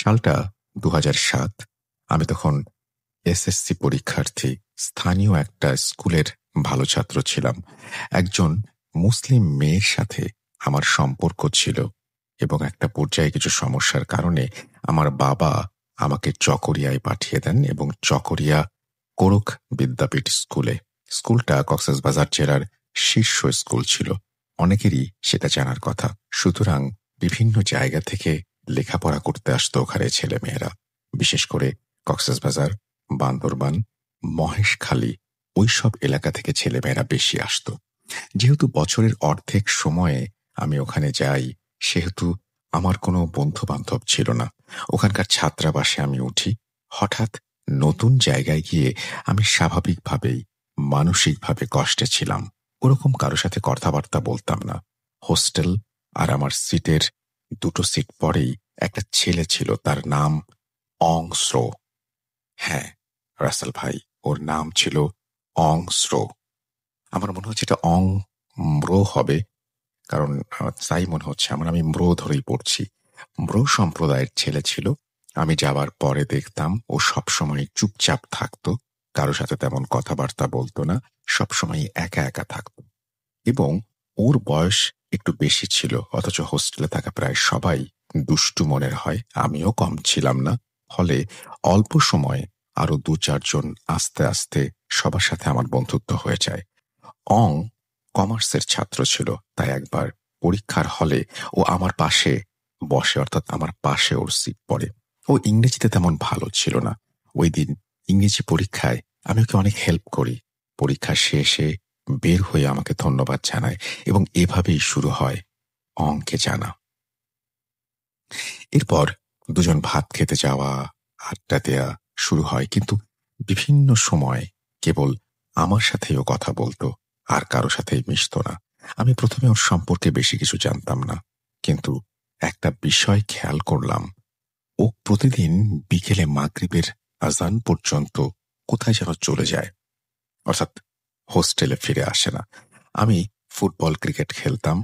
সালটা ২০০৭। আমি তখন এসএসসি পরীক্ষার্থী। স্থানীয় একটা স্কুলের ভালো ছাত্র ছিলাম। একজন মুসলিম মেয়ের সাথে আমার সম্পর্ক ছিল এবং একটা পর্যায়ে কিছু সমস্যার কারণে আমার বাবা আমাকে চকরিয়ায় পাঠিয়ে দেন এবং চকরিয়া কোরক বিদ্যাপীঠ স্কুলে। স্কুলটা কক্সবাজার জেলার শীর্ষ স্কুল ছিল। অনেকেরই সেটা জানার কথা। সুতরাং বিভিন্ন জায়গা থেকে লেখাপড়া করতে আসতো ওখানে ছেলেমেয়েরা। বিশেষ করে কক্সবাজার, বান্দরবান, মহেশখালী ওইসব এলাকা থেকে ছেলেমেয়েরা বেশি আসতো। যেহেতু বছরের অর্ধেক সময়ে আমি ওখানে যাই, সেহেতু আমার কোনো বন্ধু-বান্ধব ছিল না। ওখানকার ছাত্রাবাসে আমি উঠি। হঠাৎ নতুন জায়গায় গিয়ে আমি স্বাভাবিকভাবেই মানসিকভাবে কষ্টে ছিলাম। ওরকম কারো সাথে কথাবার্তা বলতাম না। হোস্টেল আর আমার সিটের ২ সিট পরেই একটা ছেলে ছিল, তার নাম অং স্রো। হ্যাঁ, রাসেল ভাই, ওর নাম ছিল অং স্রো। আমার মনে হচ্ছে এটা অং ম্রো হবে, কারণ তাই মনে হচ্ছে আমার। আমি ম্রো ধরেই পড়ছি। ম্রো সম্প্রদায়ের ছেলে ছিল। আমি যাবার পরে দেখতাম ও সবসময় চুপচাপ থাকত, কারো সাথে তেমন কথাবার্তা বলতো না, সবসময় একা একা থাকত। এবং ওর বয়স একটু বেশি ছিল, অথচ হোস্টেলে থাকা প্রায় সবাই দুষ্টু মনের হয়। আমিও কম ছিলাম না। ফলে অল্প সময়ে আরো ২-৪ জন আস্তে আস্তে সবার সাথে আমার বন্ধুত্ব হয়ে যায়। অং কমার্সের ছাত্র ছিল, তাই একবার পরীক্ষার হলে ও আমার পাশে বসে, অর্থাৎ আমার পাশে ওর সিট পড়ে। ও ইংরেজিতে তেমন ভালো ছিল না। ওই দিন ইংরেজি পরীক্ষায় আমি ওকে অনেক হেল্প করি। পরীক্ষা শেষে বের হয়ে আমাকে ধন্যবাদ জানায় এবং এভাবেই শুরু হয় অংকে জানা। এরপর দুজন ভাত খেতে যাওয়া, আড্ডা দেয়া শুরু হয়, কিন্তু বিভিন্ন সময় কেবল আমার সাথেই ও কথা বলতো, আর কারো সাথেই মিশত না। আমি প্রথমে ওর সম্পর্কে বেশি কিছু জানতাম না, কিন্তু একটা বিষয় খেয়াল করলাম। ও প্রতিদিন বিকেলে মাগরিবের আজান পর্যন্ত কোথায় যেন চলে যায়, অর্থাৎ হোস্টেলে ফিরে আসে না। আমি ফুটবল, ক্রিকেট খেলতাম,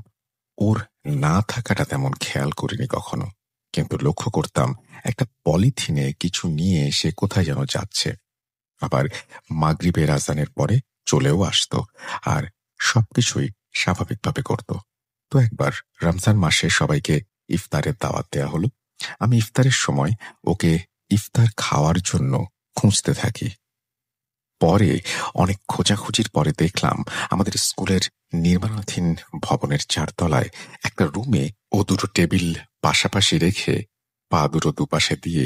ওর না থাকাটা তেমন খেয়াল করিনি কখনো, কিন্তু লক্ষ্য করতাম একটা পলিথিনে কিছু নিয়ে সে কোথায় যেন যাচ্ছে। আবার মাগরিবের আজানের পরে চলেও আসতো, আর সবকিছুই স্বাভাবিকভাবে করত। তো একবার রমজান মাসে সবাইকে ইফতারের দাওয়াত দেয়া হলো। আমি ইফতারের সময় ওকে ইফতার খাওয়ার জন্য খুঁজতে থাকি। পরে অনেক খোঁজাখুঁজির পরে দেখলাম আমাদের স্কুলের নির্মাণাধীন ভবনের ৪ তলায় একটা রুমে ও ২টো টেবিল পাশাপাশি রেখে পা দুটো দুপাশে দিয়ে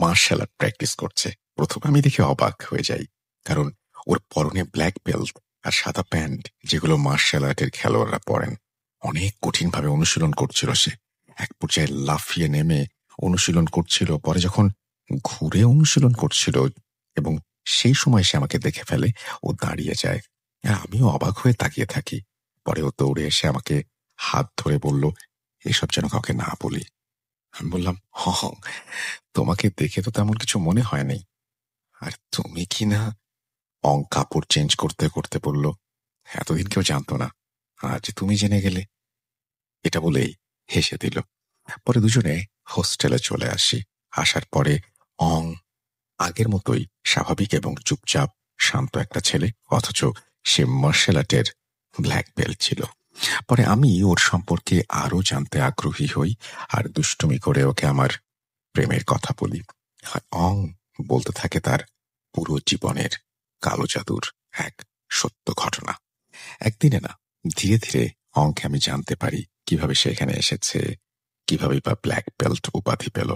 মার্শাল আর্ট প্র্যাকটিস করছে। প্রথমে আমি দেখে অবাক হয়ে যাই, কারণ ওর পরনে ব্ল্যাক বেল্ট আর সাদা প্যান্ট, যেগুলো মার্শাল আর্টের খেলোয়াড়রা পরেন। অনেক কঠিনভাবে অনুশীলন করছিল সে। এক পর্যায়ে লাফিয়ে নেমে অনুশীলন করছিল। পরে যখন ঘুরে অনুশীলন করছিল এবং সেই সময় সে আমাকে দেখে ফেলে, ও দাঁড়িয়ে যায়। আর আমিও অবাক হয়ে তাকিয়ে থাকি। পরে ও দৌড়ে এসে আমাকে হাত ধরে বলল, এসব যেন কাউকে না বলি। আমি বললাম, হ হ, তোমাকে দেখে তো তেমন কিছু মনে হয়নি। আর তুমি কি না? অং কাপড় চেঞ্জ করতে করতে বলল, এতদিন কেউ জানতো না, আজ তুমি জেনে গেলে। এটা বলেই হেসে দিল। পরে দুজনে হোস্টেলে চলে আসি। আসার পরে অং আগের মতোই স্বাভাবিক এবং চুপচাপ শান্ত একটা ছেলে, অথচ সে মার্শাল আর্টের ব্ল্যাক বেল্ট ছিল। পরে আমি ওর সম্পর্কে আরো জানতে আগ্রহী হই, আর দুষ্টুমি করে ওকে আমার প্রেমের কথা বলি। আর অং বলতে থাকে তার পুরো জীবনের কালো জাদুর এক সত্য ঘটনা। একদিনে না, ধীরে ধীরে অংকে আমি জানতে পারি কিভাবে সে এখানে এসেছে, কিভাবে বা ব্ল্যাক বেল্ট উপাধি পেল।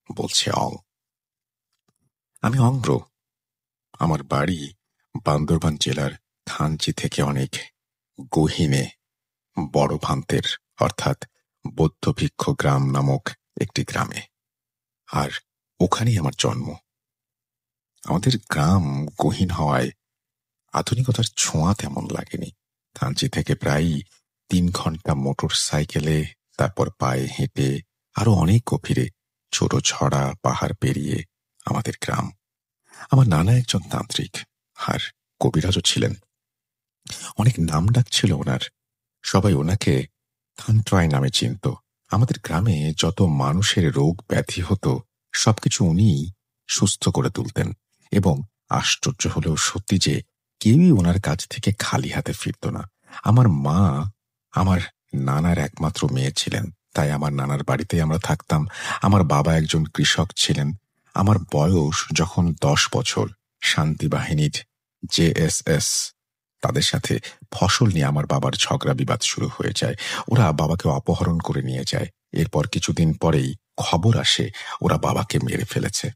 বলছে অং, আমি অংব্র। আমার বাড়ি বান্দরবান জেলার থানচি থেকে অনেক গহীনে বড় ভান্তের, অর্থাৎ বৌদ্ধভিক্ষ গ্রাম নামক একটি গ্রামে। আর ওখানেই আমার জন্ম। আমাদের গ্রাম গহীন হওয়ায় আধুনিকতার ছোঁয়া তেমন লাগেনি। থানচি থেকে প্রায় ৩ ঘন্টা মোটর সাইকেলে, তারপর পায়ে হেঁটে আরো অনেক গভীরে ছোট ছড়া পাহাড় পেরিয়ে আমাদের গ্রাম। আমার নানা একজন তান্ত্রিক আর কবিরাজও ছিলেন। অনেক নাম ডাক ছিল ওনার। সবাই ওনাকে থানট্রয় নামে চিনত। আমাদের গ্রামে যত মানুষের রোগ ব্যাধি হতো সবকিছু উনিই সুস্থ করে তুলতেন, এবং আশ্চর্য হলেও সত্যি যে কেউই ওনার কাছ থেকে খালি হাতে ফিরত না। আমার মা আমার নানার একমাত্র মেয়ে ছিলেন, তাই আমার নানার বাড়িতেই আমরা থাকতাম। আমার বাবা একজন কৃষক ছিলেন। আমার বয়স যখন 10 বছর, শান্তি বাহিনীর জেএসএস তাদের সাথে ফসল নিয়ে আমার বাবার ঝগড়া বিবাদ শুরু হয়ে যায়। ওরা বাবাকে অপহরণ করে নিয়ে যায়। এরপর কিছুদিন পরেই খবর আসে ওরা বাবাকে মেরে ফেলেছে।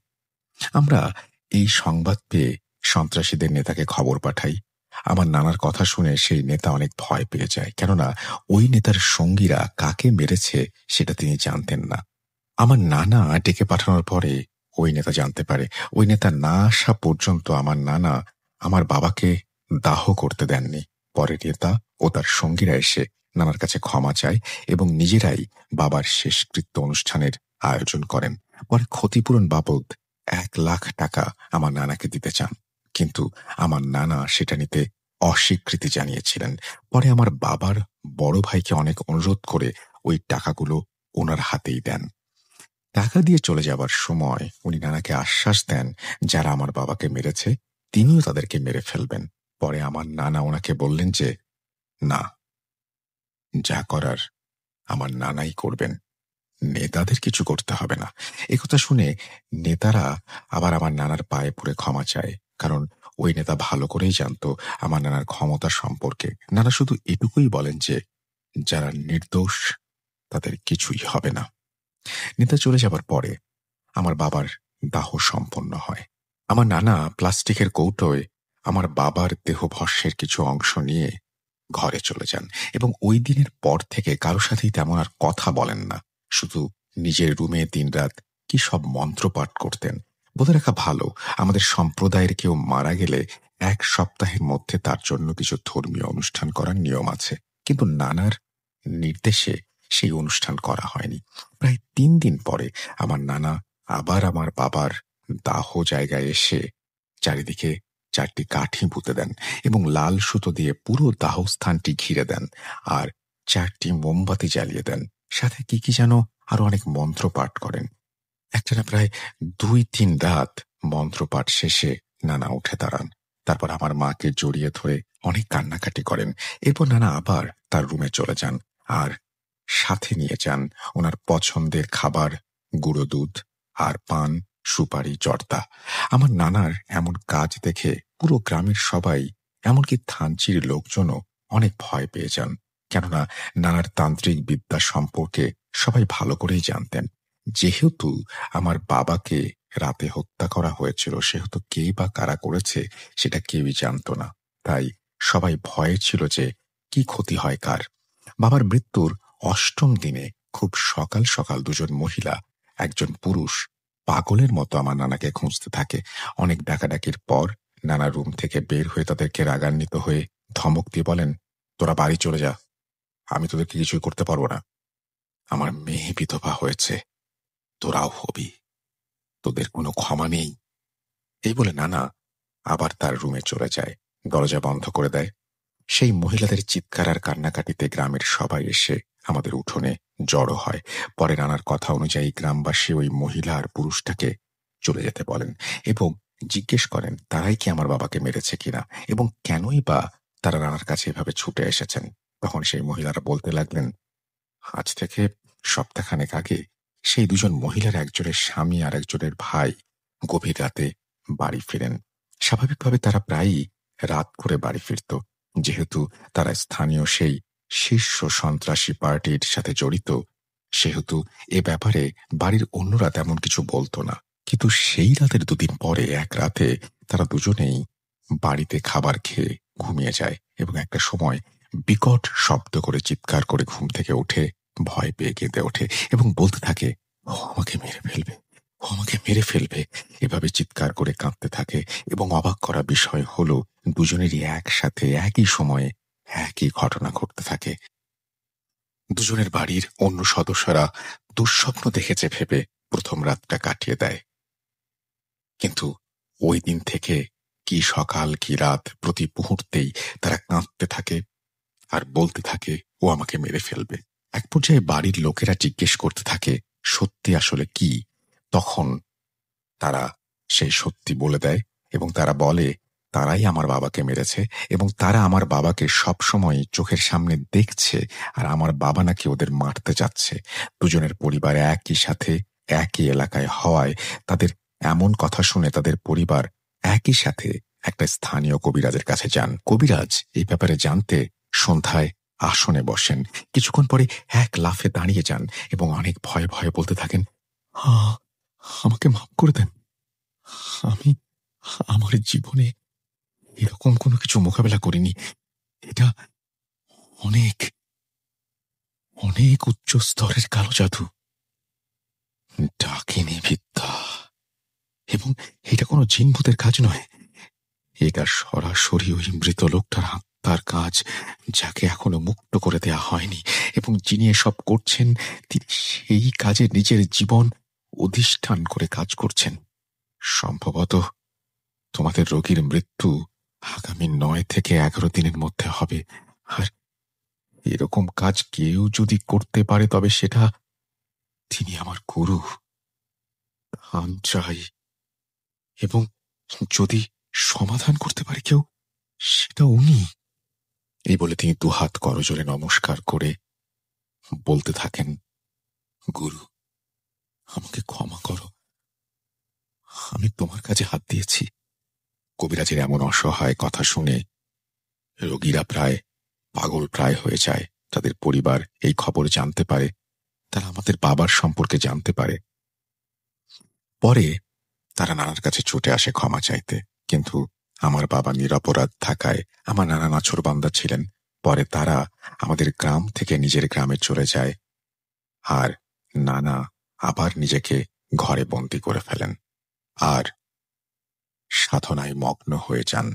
আমরা এই সংবাদ পেয়ে সন্ত্রাসীদের নেতাকে খবর পাঠাই। আমার নানার কথা শুনে সেই নেতা অনেক ভয় পেয়ে যায়, কেননা ওই নেতার সঙ্গীরা কাকে মেরেছে সেটা তিনি জানতেন না। আমার নানা ডেকে পাঠানোর পরে ওই নেতা জানতে পারে। ওই নেতা না আসা পর্যন্ত আমার নানা আমার বাবাকে দাহ করতে দেননি। পরে নেতা ও তার সঙ্গীরা এসে নানার কাছে ক্ষমা চায় এবং নিজেরাই বাবার শেষকৃত্য অনুষ্ঠানের আয়োজন করেন। পরে ক্ষতিপূরণ বাবদ 1 লাখ টাকা আমার নানাকে দিতে চান, কিন্তু আমার নানা সেটা নিতে অস্বীকৃতি জানিয়েছিলেন। পরে আমার বাবার বড় ভাইকে অনেক অনুরোধ করে ওই টাকাগুলো ওনার হাতেই দেন। টাকা দিয়ে চলে যাবার সময় উনি নানাকে আশ্বাস দেন, যারা আমার বাবাকে মেরেছে তিনিও তাদেরকে মেরে ফেলবেন। পরে আমার নানা ওনাকে বললেন যে না, যা করার আমার নানাই করবেন, নেতাদের কিছু করতে হবে না। একথা শুনে নেতারা আবার আমার নানার পায়ে পড়ে ক্ষমা চায়, কারণ ওই নেতা ভালো করেই জানতো আমার নানার ক্ষমতা সম্পর্কে। নানা শুধু এটুকুই বলেন যে যারা নির্দোষ তাদের কিছুই হবে না। নেতা চলে যাবার পরে আমার বাবার দাহ সম্পন্ন হয়। আমার নানা প্লাস্টিকের কৌটোয় আমার বাবার দেহভস্যের কিছু অংশ নিয়ে ঘরে চলে যান এবং ওই দিনের পর থেকে কারো সাথেই তেমন আর কথা বলেন না। শুধু নিজের রুমে দিনরাত কি সব মন্ত্রপাঠ করতেন। বলে রাখা ভালো, আমাদের সম্প্রদায়ের কেউ মারা গেলে 1 সপ্তাহের মধ্যে তার জন্য কিছু ধর্মীয় অনুষ্ঠান করার নিয়ম আছে, কিন্তু নানার নির্দেশে সেই অনুষ্ঠান করা হয়নি। প্রায় 3 দিন পরে আমার নানা আবার আমার বাবার দাহ জায়গায় এসে চারিদিকে 4টি কাঠি পুঁতে দেন এবং লাল সুতো দিয়ে পুরো দাহস্থানটি ঘিরে দেন, আর 4টি মোমবাতি জ্বালিয়ে দেন। সাথে কি কি যেন আরো অনেক মন্ত্র পাঠ করেন। একটানা প্রায় 2-3 রাত মন্ত্রপাঠ শেষে নানা উঠে দাঁড়ান। তারপর আমার মাকে জড়িয়ে ধরে অনেক কান্নাকাটি করেন। এরপর নানা আবার তার রুমে চলে যান আর সাথে নিয়ে যান ওনার পছন্দের খাবার, গুঁড়ো দুধ আর পান, সুপারি, জর্দা। আমার নানার এমন কাজ দেখে পুরো গ্রামের সবাই, এমনকি থানচির লোকজনও অনেক ভয় পেয়ে যান, কেননা নানার তান্ত্রিক বিদ্যা সম্পর্কে সবাই ভালো করেই জানতেন। যেহেতু আমার বাবাকে রাতে হত্যা করা হয়েছিল, সেহেতু কে বা কারা করেছে সেটা কেউই জানত না। তাই সবাই ভয়ে ছিল যে কি ক্ষতি হয় কার। বাবার মৃত্যুর 8ম দিনে খুব সকাল সকাল 2জন মহিলা, একজন পুরুষ পাগলের মতো আমার নানাকে খুঁজতে থাকে। অনেক ডাকাডাকির পর নানা রুম থেকে বের হয়ে তাদেরকে রাগান্বিত হয়ে ধমক দিয়ে বলেন, তোরা বাড়ি চলে যা, আমি তোদেরকে কিছুই করতে পারবো না। আমার মেয়ে বিধবা হয়েছে, তোরাও হবি, তোদের কোনো ক্ষমা নেই। এই বলে নানা আবার তার রুমে চলে যায়, দরজা বন্ধ করে দেয়। সেই মহিলাদের চিৎকার আর কান্নাকাটিতে গ্রামের সবাই এসে আমাদের উঠোনে জড়ো হয়। পরে নানার কথা অনুযায়ী গ্রামবাসী ওই মহিলা আর পুরুষটাকে চলে যেতে বলেন এবং জিজ্ঞেস করেন তারাই কি আমার বাবাকে মেরেছে কিনা এবং কেনই বা তারা নানার কাছে এভাবে ছুটে এসেছেন। তখন সেই মহিলারা বলতে লাগলেন, আজ থেকে সপ্তাহখানেক আগে সেই 2জন মহিলার একজনের স্বামী আর একজনের ভাই গভীর রাতে বাড়ি ফিরেন। স্বাভাবিকভাবে তারা প্রায়ই রাত করে বাড়ি ফিরত, যেহেতু তারা স্থানীয় সেই শীর্ষ সন্ত্রাসী পার্টির সাথে জড়িত, সেহেতু এ ব্যাপারে বাড়ির অন্যরা তেমন কিছু বলতো না। কিন্তু সেই রাতের 2 দিন পরে এক রাতে তারা দুজনেই বাড়িতে খাবার খেয়ে ঘুমিয়ে যায় এবং একটা সময় বিকট শব্দ করে চিৎকার করে ঘুম থেকে উঠে ভয় পেয়ে কেঁদে ওঠে এবং বলতে থাকে, ও আমাকে মেরে ফেলবে, ও আমাকে মেরে ফেলবে। এভাবে চিৎকার করে কাঁদতে থাকে এবং অবাক করা বিষয় হলো দুজনেরই একসাথে একই সময়ে একই ঘটনা ঘটতে থাকে। দুজনের বাড়ির অন্য সদস্যরা দুঃস্বপ্ন দেখেছে ভেবে প্রথম রাতটা কাটিয়ে দেয়, কিন্তু ওই দিন থেকে কি সকাল কি রাত প্রতি মুহূর্তেই তারা কাঁদতে থাকে আর বলতে থাকে ও আমাকে মেরে ফেলবে। এক পর্যায়ে বাড়ির লোকেরা জিজ্ঞেস করতে থাকে সত্যি আসলে কি। তখন তারা সেই সত্যি বলে দেয় এবং তারা বলে তারাই আমার বাবাকে মেরেছে এবং তারা আমার বাবাকে সবসময় চোখের সামনে দেখছে আর আমার বাবা নাকি ওদের মারতে যাচ্ছে। দুজনের পরিবার একই সাথে একই এলাকায় হওয়ায় তাদের এমন কথা শুনে তাদের পরিবার একই সাথে একটা স্থানীয় কবিরাজের কাছে যান। কবিরাজ এই ব্যাপারে জানতে সন্ধ্যায় আসনে বসেন। কিছুক্ষণ পরে এক লাফে দাঁড়িয়ে যান এবং অনেক ভয়ে ভয়ে বলতে থাকেন, আমাকে মাফ করে দেন। আমি আমার জীবনে এরকম কোনো কিছু মোকাবেলা করিনি। এটা অনেক অনেক উচ্চ স্তরের কালো জাদু, ডাকিনী বিদ্যা, এবং এটা কোনো জিনভূতের কাজ নয়। এটা সরাসরি ওই মৃত লোকটার আত্মার কাজ, যাকে এখনো মুক্ত করে দেয়া হয়নি, এবং যিনি এসব করছেন তিনি সেই কাজে নিজের জীবন অধিষ্ঠান করে কাজ করছেন। সম্ভবত তোমাদের রোগীর মৃত্যু আগামী 9 থেকে 11 দিনের মধ্যে হবে। আর এরকম কাজ কেউ যদি করতে পারে তবে সেটা তিনি আমার গুরু ধান চাই, এবং যদি সমাধান করতে পারে কেউ সেটা উনি। এই বলে তিনি দুহাত করজোড়ে নমস্কার করে বলতে থাকেন, গুরু, আমাকে ক্ষমা করো, আমি তোমার কাছে হাত দিয়েছি। কবিরাজের এমন অসহায় কথা শুনে রোগীরা প্রায় পাগল প্রায় হয়ে যায়। তাদের পরিবার এই খবর জানতে পারে, তারা আমাদের বাবার সম্পর্কে জানতে পারে। পরে তারা নানার কাছে ছুটে আসে ক্ষমা চাইতে, কিন্তু আমার বাবা নিরপরাধ থাকায় আমার নানা নাছোড়বান্দা ছিলেন। পরে তারা আমাদের গ্রাম থেকে নিজের গ্রামে চলে যায় আর নানা আবার নিজেকে ঘরে বন্দী করে ফেলেন আর সাধনায় মগ্ন হয়ে যান।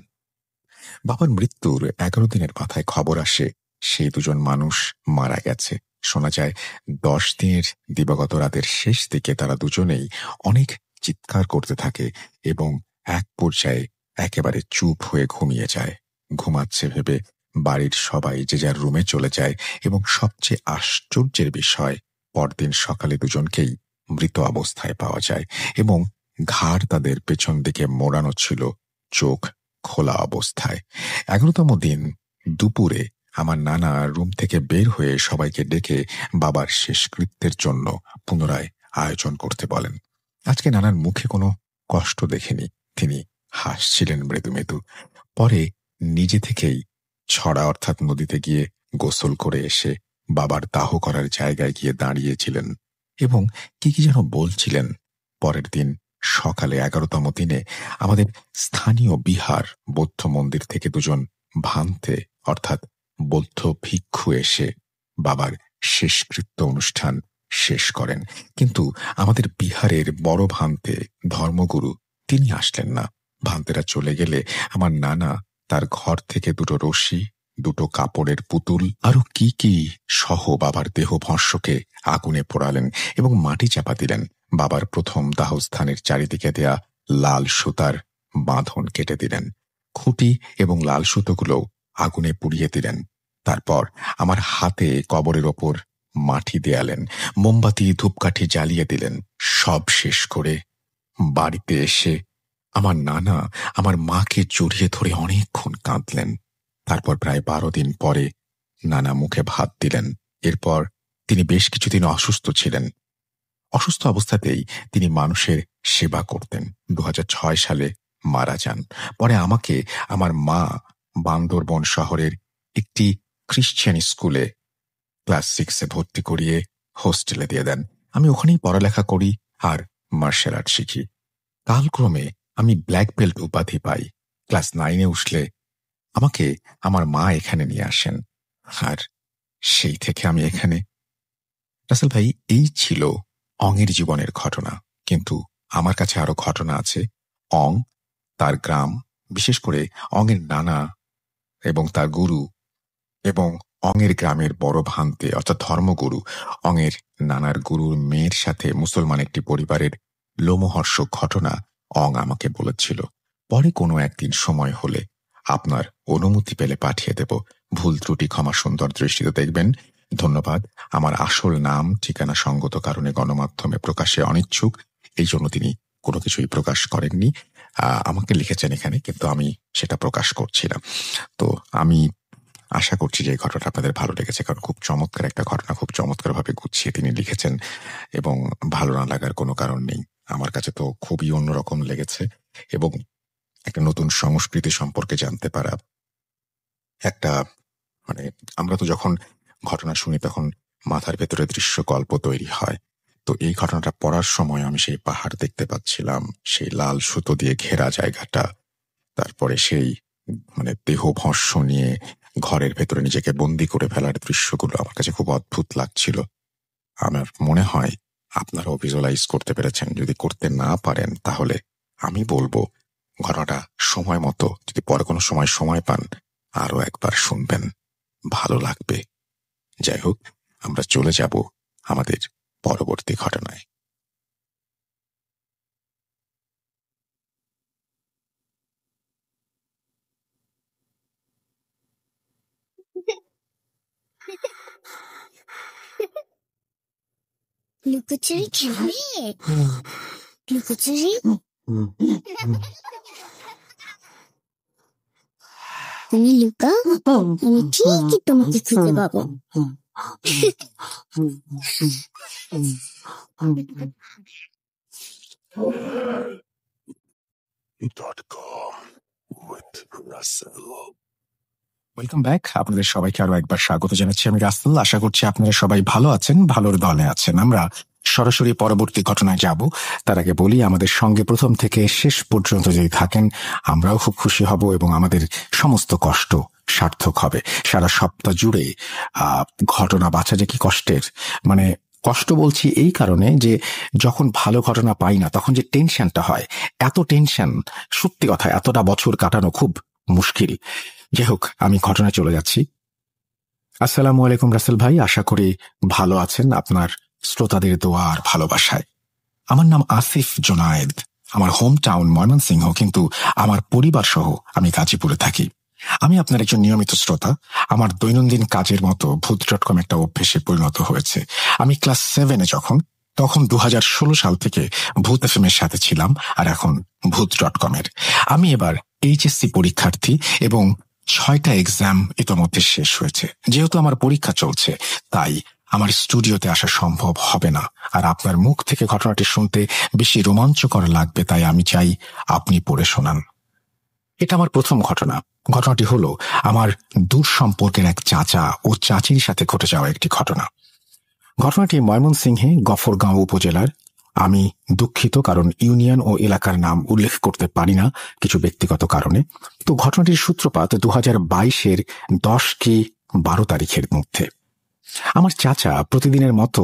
বাবার মৃত্যুর 11 দিনের মাথায় খবর আসে সেই দুজন মানুষ মারা গেছে। শোনা যায় 10 দিনের দিবাগত রাতের শেষ দিকে তারা দুজনেই অনেক চিৎকার করতে থাকে এবং এক পর্যায়ে একেবারে চুপ হয়ে ঘুমিয়ে যায়। ঘুমাচ্ছে ভেবে বাড়ির সবাই যে যার রুমে চলে যায় এবং সবচেয়ে আশ্চর্যের বিষয়, পরদিন সকালে দুজনকেই মৃত অবস্থায় পাওয়া যায় এবং ঘাড় তাদের পেছন দিকে মোড়ানো ছিল, চোখ খোলা অবস্থায়। 11তম দিন দুপুরে আমার নানা রুম থেকে বের হয়ে সবাইকে ডেকে বাবার শেষকৃত্যের জন্য পুনরায় আয়োজন করতে বলেন। আজকে নানার মুখে কোনো কষ্ট দেখেনি, তিনি হাসছিলেন মৃদু মৃদু। পরে নিজে থেকেই ছড়া অর্থাৎ নদীতে গিয়ে গোসল করে এসে বাবার দাহ করার জায়গায় গিয়ে দাঁড়িয়েছিলেন এবং কি কি যেন বলছিলেন। পরের দিন সকালে 11তম দিনে আমাদের স্থানীয় বিহার বৌদ্ধ মন্দির থেকে দুজন ভান্তে অর্থাৎ বৌদ্ধ ভিক্ষু এসে বাবার শেষকৃত্য অনুষ্ঠান শেষ করেন, কিন্তু আমাদের বিহারের বড় ভান্তে ধর্মগুরু তিনি আসলেন না। ভান্তেরা চলে গেলে আমার নানা তার ঘর থেকে দুটো রশি, দুটো কাপড়ের পুতুল আরো কি কি সহ বাবার দেহ ভস্মকে আগুনে পোড়ালেন এবং মাটি চাপা দিলেন। বাবার প্রথম দাহস্থানের চারিদিকে দেয়া লাল সুতার বাঁধন কেটে দিলেন, খুঁটি এবং লাল সুতোগুলো আগুনে পুড়িয়ে দিলেন। তারপর আমার হাতে কবরের ওপর মাটি দেয়ালেন, মোমবাতি ধূপকাঠি জ্বালিয়ে দিলেন। সব শেষ করে বাড়িতে এসে আমার নানা আমার মাকে জড়িয়ে ধরে অনেকক্ষণ কাঁদলেন। তারপর প্রায় 12 দিন পরে নানা মুখে ভাত দিলেন। এরপর তিনি বেশ কিছুদিন অসুস্থ ছিলেন। অসুস্থ অবস্থাতেই তিনি মানুষের সেবা করতেন। 2006 সালে মারা যান। পরে আমাকে আমার মা বান্দরবন শহরের একটি খ্রিশ্চান স্কুলে ক্লাস 6-এ ভর্তি করিয়ে হোস্টেলে দিয়ে দেন। আমি ওখানেই পড়ালেখা করি আর মার্শাল আর্ট শিখি। কালক্রমে আমি ব্ল্যাক বেল্ট উপাধি পাই। ক্লাস 9-এ উঠলে আমাকে আমার মা এখানে নিয়ে আসেন আর সেই থেকে আমি এখানে। রাসেল ভাই, এই ছিল অংয়ের জীবনের ঘটনা, কিন্তু আমার কাছে আরো ঘটনা আছে। অং, তার গ্রাম, বিশেষ করে অংয়ের নানা এবং তার গুরু, এবং অংয়ের গ্রামের বড় ভান্তে অর্থাৎ ধর্মগুরু, অংয়ের নানার গুরুর মেয়ের সাথে মুসলমান একটি পরিবারের লোমহর্ষক ঘটনা অং আমাকে বলেছিল। পরে কোনো একদিন সময় হলে আপনার অনুমতি পেলে পাঠিয়ে দেব। ভুল ত্রুটি ক্ষমা সুন্দর দৃষ্টিতে দেখবেন। ধন্যবাদ। আমার আসল নাম ঠিকানা সঙ্গত কারণে গণমাধ্যমে প্রকাশে অনিচ্ছুক, এই জন্য তিনি কোনো কিছুই প্রকাশ করেননি। আমাকে লিখেছেন এখানে, কিন্তু আমি সেটা প্রকাশ করছি না। তো আমি আশা করছি যে এই ঘটনাটা আপনাদের ভালো লেগেছে, কারণ খুব চমৎকার একটা ঘটনা, খুব চমৎকারভাবে গুছিয়ে তিনি লিখেছেন এবং ভালো না লাগার কোনো কারণ নেই। আমার কাছে তো খুবই অন্যরকম লেগেছে এবং একটা নতুন সংস্কৃতি সম্পর্কে জানতে পারা, একটা মানে আমরা তো যখন ঘটনা শুনি তখন মাথার ভেতরে দৃশ্যকল্প তৈরি হয়। তো এই ঘটনাটা পড়ার সময় আমি সেই পাহাড় দেখতে পাচ্ছিলাম, সেই লাল সুতো দিয়ে ঘেরা জায়গাটা, তারপরে সেই দেহ ভস্য নিয়ে ঘরের ভেতরে নিজেকে বন্দি করে ফেলার দৃশ্যগুলো আমার কাছে খুব অদ্ভুত লাগছিল। আমার মনে হয় আপনারাও ভিজুয়ালাইজ করতে পেরেছেন। যদি করতে না পারেন তাহলে আমি বলবো ঘটনাটা সময় মতো যদি পরে কোনো সময় পান আরো একবার শুনবেন, ভালো লাগবে। যাই হোক, আমরা চলে যাব আমাদের পরবর্তী ঘটনায়। লুকোচুরি খেলবে? লুকোচুরি তুমি লুকাও, আমি ঠিকই তোমাকে খুঁজে পাবো। Welcome back. আপনাদের সবাইকে আরো একবার স্বাগত জানাচ্ছি। আমি রাসেল। আশা করছি আপনারা সবাই ভালো আছেন, ভালোর দলে আছেন। আমরা সরাসরি পরবর্তী ঘটনায় যাব। তার আগে বলি, আমাদের সঙ্গে প্রথম থেকে শেষ পর্যন্ত যদি থাকেন আমরাও খুব খুশি হব এবং আমাদের সমস্ত কষ্ট সার্থক হবে। সারা সপ্তাহ জুড়ে ঘটনা বাছা যে কি কষ্টের, কষ্ট বলছি এই কারণে যে যখন ভালো ঘটনা পাই না তখন যে টেনশনটা হয়, এত টেনশন, সত্যি কথা এতটা বছর কাটানো খুব মুশকিল। যাই হোক, আমি ঘটনায় চলে যাচ্ছি। আসসালামু আলাইকুম রাসেল ভাই, আশা করি ভালো আছেন আপনার শ্রোতাদের দোয়া আর ভালোবাসায়। আমার নাম আসিফ জোনায়েদ। আমার হোম টাউন ময়মনসিংহ, কিন্তু আমার পরিবার সহ আমি গাজীপুরে থাকি। আমি আপনার একজন নিয়মিত শ্রোতা। আমার দৈনন্দিন কাজের মতো ভূত.কম একটা অভ্যেসে পরিণত হয়েছে। আমি ক্লাস 7-এ তখন 2016 সাল থেকে ভূত FM এর সাথে ছিলাম, আর এখন ভূত.কমের। আমি এবার HSC পরীক্ষার্থী এবং 6টা এক্সাম ইতোমধ্যে শেষ হয়েছে। যেহেতু আমার পরীক্ষা চলছে তাই আমার স্টুডিওতে আসা সম্ভব হবে না, আর আপনার মুখ থেকে ঘটনাটি শুনতে বেশি রোমাঞ্চকর লাগবে, তাই আমি চাই আপনি পড়ে শোনান। এটা আমার প্রথম ঘটনা। ঘটনাটি হলো আমার দূর সম্পর্কের এক চাচা ও চাচির সাথে ঘটে যাওয়া একটি ঘটনা। ঘটনাটি ময়মনসিংহে গফরগাঁও উপজেলার। আমি দুঃখিত, কারণ ইউনিয়ন ও এলাকার নাম উল্লেখ করতে পারি না কিছু ব্যক্তিগত কারণে। তো ঘটনাটির সূত্রপাত 2022-এর 10 কি 12 তারিখের মধ্যে। আমার চাচা প্রতিদিনের মতো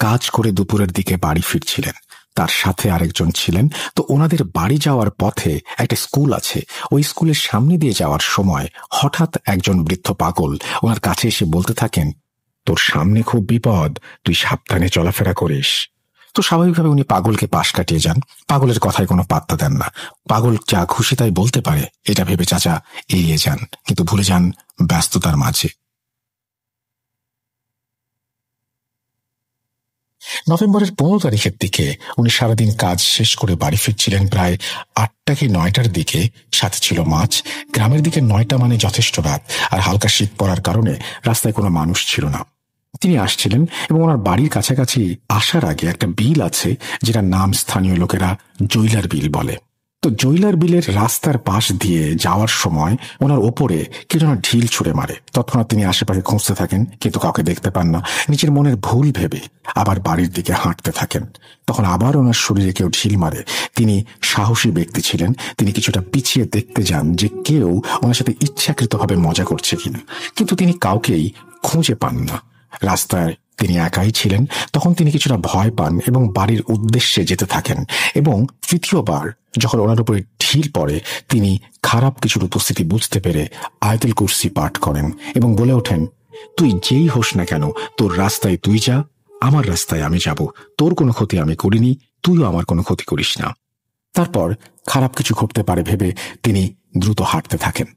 কাজ করে দুপুরের দিকে বাড়ি ফিরছিলেন। তার সাথে আরেকজন ছিলেন। তো ওনাদের বাড়ি যাওয়ার পথে একটা স্কুল আছে, ওই স্কুলের সামনে দিয়ে যাওয়ার সময় হঠাৎ একজন বৃদ্ধ পাগল ওনার কাছে এসে বলতে থাকেন, তোর সামনে খুব বিপদ, তুই সাবধানে চলাফেরা করিস। তো স্বাভাবিকভাবে উনি পাগলকে পাশ কাটিয়ে যান, পাগলের কথায় কোনো পাত্তা দেন না। পাগল যা খুশি তাই বলতে পারে এটা ভেবে চাচা এড়িয়ে যান, কিন্তু ভুলে যান ব্যস্ততার মাঝে। নভেম্বরের 15 তারিখের দিকে উনি সারাদিন কাজ শেষ করে বাড়ি ফিরছিলেন প্রায় 8টা কি 9টার দিকে। সাথে ছিল মাছ। গ্রামের দিকে 9টা মানে যথেষ্ট রাত, আর হালকা শীত পড়ার কারণে রাস্তায় কোনো মানুষ ছিল না। তিনি আসছিলেন এবং ওনার বাড়ির কাছাকাছি আসার আগে একটা বিল আছে, যেটার নাম স্থানীয় লোকেরা জৈলার বিল বলে। তো জৈলার বিলের রাস্তার পাশ দিয়ে যাওয়ার সময় ওনার ওপরে কে যেন ঢিল ছুঁড়ে মারে। তৎক্ষণাৎ তিনি আশেপাশে খুঁজতে থাকেন, কিন্তু কাউকে দেখতে পান না। নিজের মনের ভুল ভেবে আবার বাড়ির দিকে হাঁটতে থাকেন। তখন আবার ওনার শরীরে কেউ ঢিল মারে। তিনি সাহসী ব্যক্তি ছিলেন, তিনি কিছুটা পিছিয়ে দেখতে যান যে কেউ ওনার সাথে ইচ্ছাকৃতভাবে মজা করছে কিনা, কিন্তু তিনি কাউকেই খুঁজে পান না। রাস্তায় তিনি একাই ছিলেন। তখন তিনি কিছুটা ভয় পান এবং বাড়ির উদ্দেশ্যে যেতে থাকেন, এবং তৃতীয়বার যখন ওনার উপরে ঢিল পড়ে তিনি খারাপ কিছুর উপস্থিতি বুঝতে পেরে আয়াতুল কুরসি পাঠ করেন এবং বলে ওঠেন, তুই যেই হোস না কেন, তোর রাস্তায় তুই যা, আমার রাস্তায় আমি যাব। তোর কোনো ক্ষতি আমি করিনি, তুইও আমার কোনো ক্ষতি করিস না। তারপর খারাপ কিছু ঘটতে পারে ভেবে তিনি দ্রুত হাঁটতে থাকেন।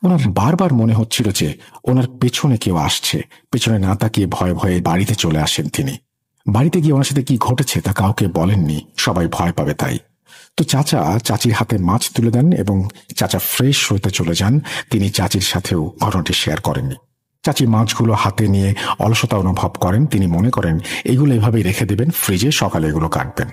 ওনার বারবার মনে হচ্ছিল যে ওনার পেছনে কেউ আসছে। পেছনে না তাকিয়ে ভয়ে ভয়ে বাড়িতে চলে আসেন তিনি। বাড়িতে গিয়ে ওনার সাথে কি ঘটেছে তা কাউকে বলেননি, সবাই ভয় পাবে তাই। তো চাচা চাচির হাতে মাছ তুলে দেন এবং চাচা ফ্রেশ হতে চলে যান। তিনি চাচির সাথেও ঘটনাটি শেয়ার করেননি। চাচি মাছগুলো হাতে নিয়ে অলসতা অনুভব করেন। তিনি মনে করেন এগুলো এভাবেই রেখে দেবেন, ফ্রিজে সকালে এগুলো কাটবেন।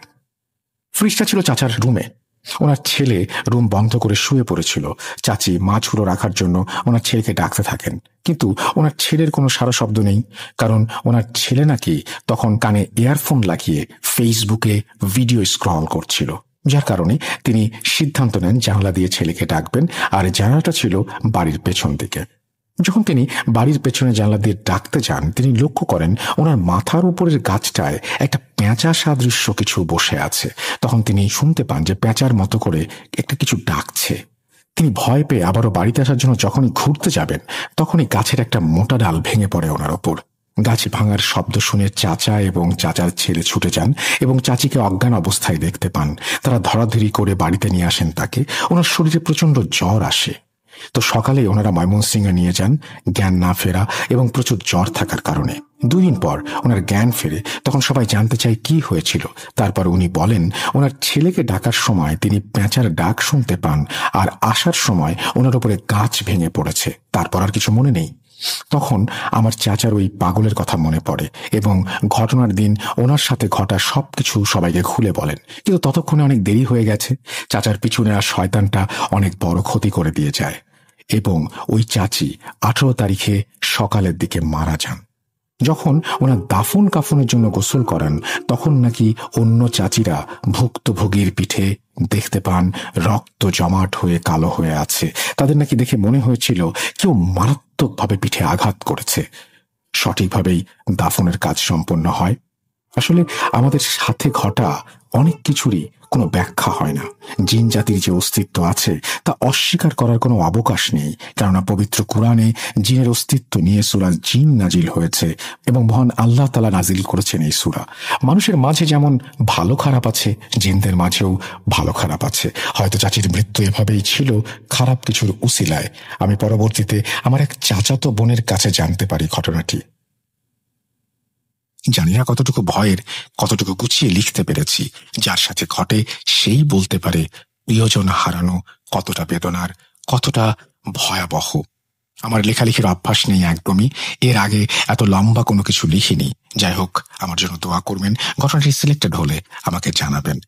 ফ্রিজটা ছিল চাচার রুমে। ওনার ছেলে রুম বন্ধ করে শুয়ে পড়েছিল। চাচি মাছগুলো রাখার জন্য ওনার ছেলেকে ডাকতে থাকেন, কিন্তু ওনার ছেলের কোনো সারা শব্দ নেই। কারণ ওনার ছেলে নাকি তখন কানে ইয়ারফোন লাগিয়ে ফেসবুকে ভিডিও স্ক্রল করছিল, যার কারণে তিনি সিদ্ধান্ত নেন জানালা দিয়ে ছেলেকে ডাকবেন। আর জানালাটা ছিল বাড়ির পেছন দিকে। যখন তিনি বাড়ির পেছনে জানলা দিয়ে ডাকতে যান, তিনি লক্ষ্য করেন ওনার মাথার উপরের গাছটায় একটা পেঁচা সাদৃশ্য কিছু বসে আছে। তখন তিনি শুনতে পান যে পেঁচার মতো করে একটা কিছু ডাকছে। তিনি ভয় পেয়ে আবারও বাড়িতে আসার জন্য যখনই ঘুরতে যাবেন, তখনই গাছের একটা মোটা ডাল ভেঙে পড়ে ওনার ওপর। গাছ ভাঙার শব্দ শুনে চাচা এবং চাচার ছেলে ছুটে যান এবং চাচিকে অজ্ঞান অবস্থায় দেখতে পান। তারা ধরাধরি করে বাড়িতে নিয়ে আসেন তাকে। ওনার শরীরে প্রচন্ড জ্বর আসে। তো সকালে ওনারা ময়মনসিংহে নিয়ে যান, জ্ঞান না ফেরা এবং প্রচুর জ্বর থাকার কারণে। 2 দিন পর ওনার জ্ঞান ফেরে। তখন সবাই জানতে চায় কি হয়েছিল। তারপর উনি বলেন ওনার ছেলেকে ডাকার সময় তিনি পেঁচার ডাক শুনতে পান, আর আসার সময় ওনার উপরে গাছ ভেঙে পড়েছে। তারপর আর কিছু মনে নেই। তখন আমার চাচার ওই পাগলের কথা মনে পড়ে এবং ঘটনার দিন ওনার সাথে ঘটা সবকিছু সবাইকে খুলে বলেন। কিন্তু ততক্ষণে অনেক দেরি হয়ে গেছে। চাচার পিছনে আর শয়তানটা অনেক বড় ক্ষতি করে দিয়ে যায় এবং ওই চাচি 18 তারিখে সকালের দিকে মারা যান। যখন ওনার দাফন কাফনের জন্য গোসল করান, তখন নাকি অন্য চাচিরা ভুক্তভোগীর পিঠে দেখতে পান রক্ত জমাট হয়ে কালো হয়ে আছে। তাদের নাকি দেখে মনে হয়েছিল কেউ মারাত্মকভাবে পিঠে আঘাত করেছে। সঠিকভাবেই দাফনের কাজ সম্পন্ন হয়। আসলে আমাদের সাথে ঘটা অনেক কিছুরই কোনো ব্যাখ্যা হয় না। জিন জাতির যে অস্তিত্ব আছে তা অস্বীকার করার কোনো অবকাশ নেই, কেননা পবিত্র কুরআনে জিনের অস্তিত্ব নিয়ে সূরা জিন নাজিল হয়েছে এবং মহান আল্লাহ তাআলা নাজিল করেছেন এই সূরা। মানুষের মাঝে যেমন ভালো খারাপ আছে, জিনদের মাঝেও ভালো খারাপ আছে। হয়তো চাচির মৃত্যু এভাবেই ছিল খারাপ কিছুর উসিলায়। আমি পরবর্তীতে আমার এক চাচাতো বোনের কাছে জানতে পারি ঘটনাটি। জানি না কতটুকু ভয়ের, কতটুকু গুছিয়ে লিখতে পেরেছি। যার সাথে ঘটে সেই বলতে পারে প্রিয়জন হারানো কতটা বেদনার, কতটা ভয়াবহ। আমার লেখালেখির অভ্যাস নেই একদমই। এর আগে এত লম্বা কোনো কিছু লিখিনি। যাই হোক, আমার জন্য দোয়া করবেন। ঘটনাটি সিলেক্টেড হলে আমাকে জানাবেন।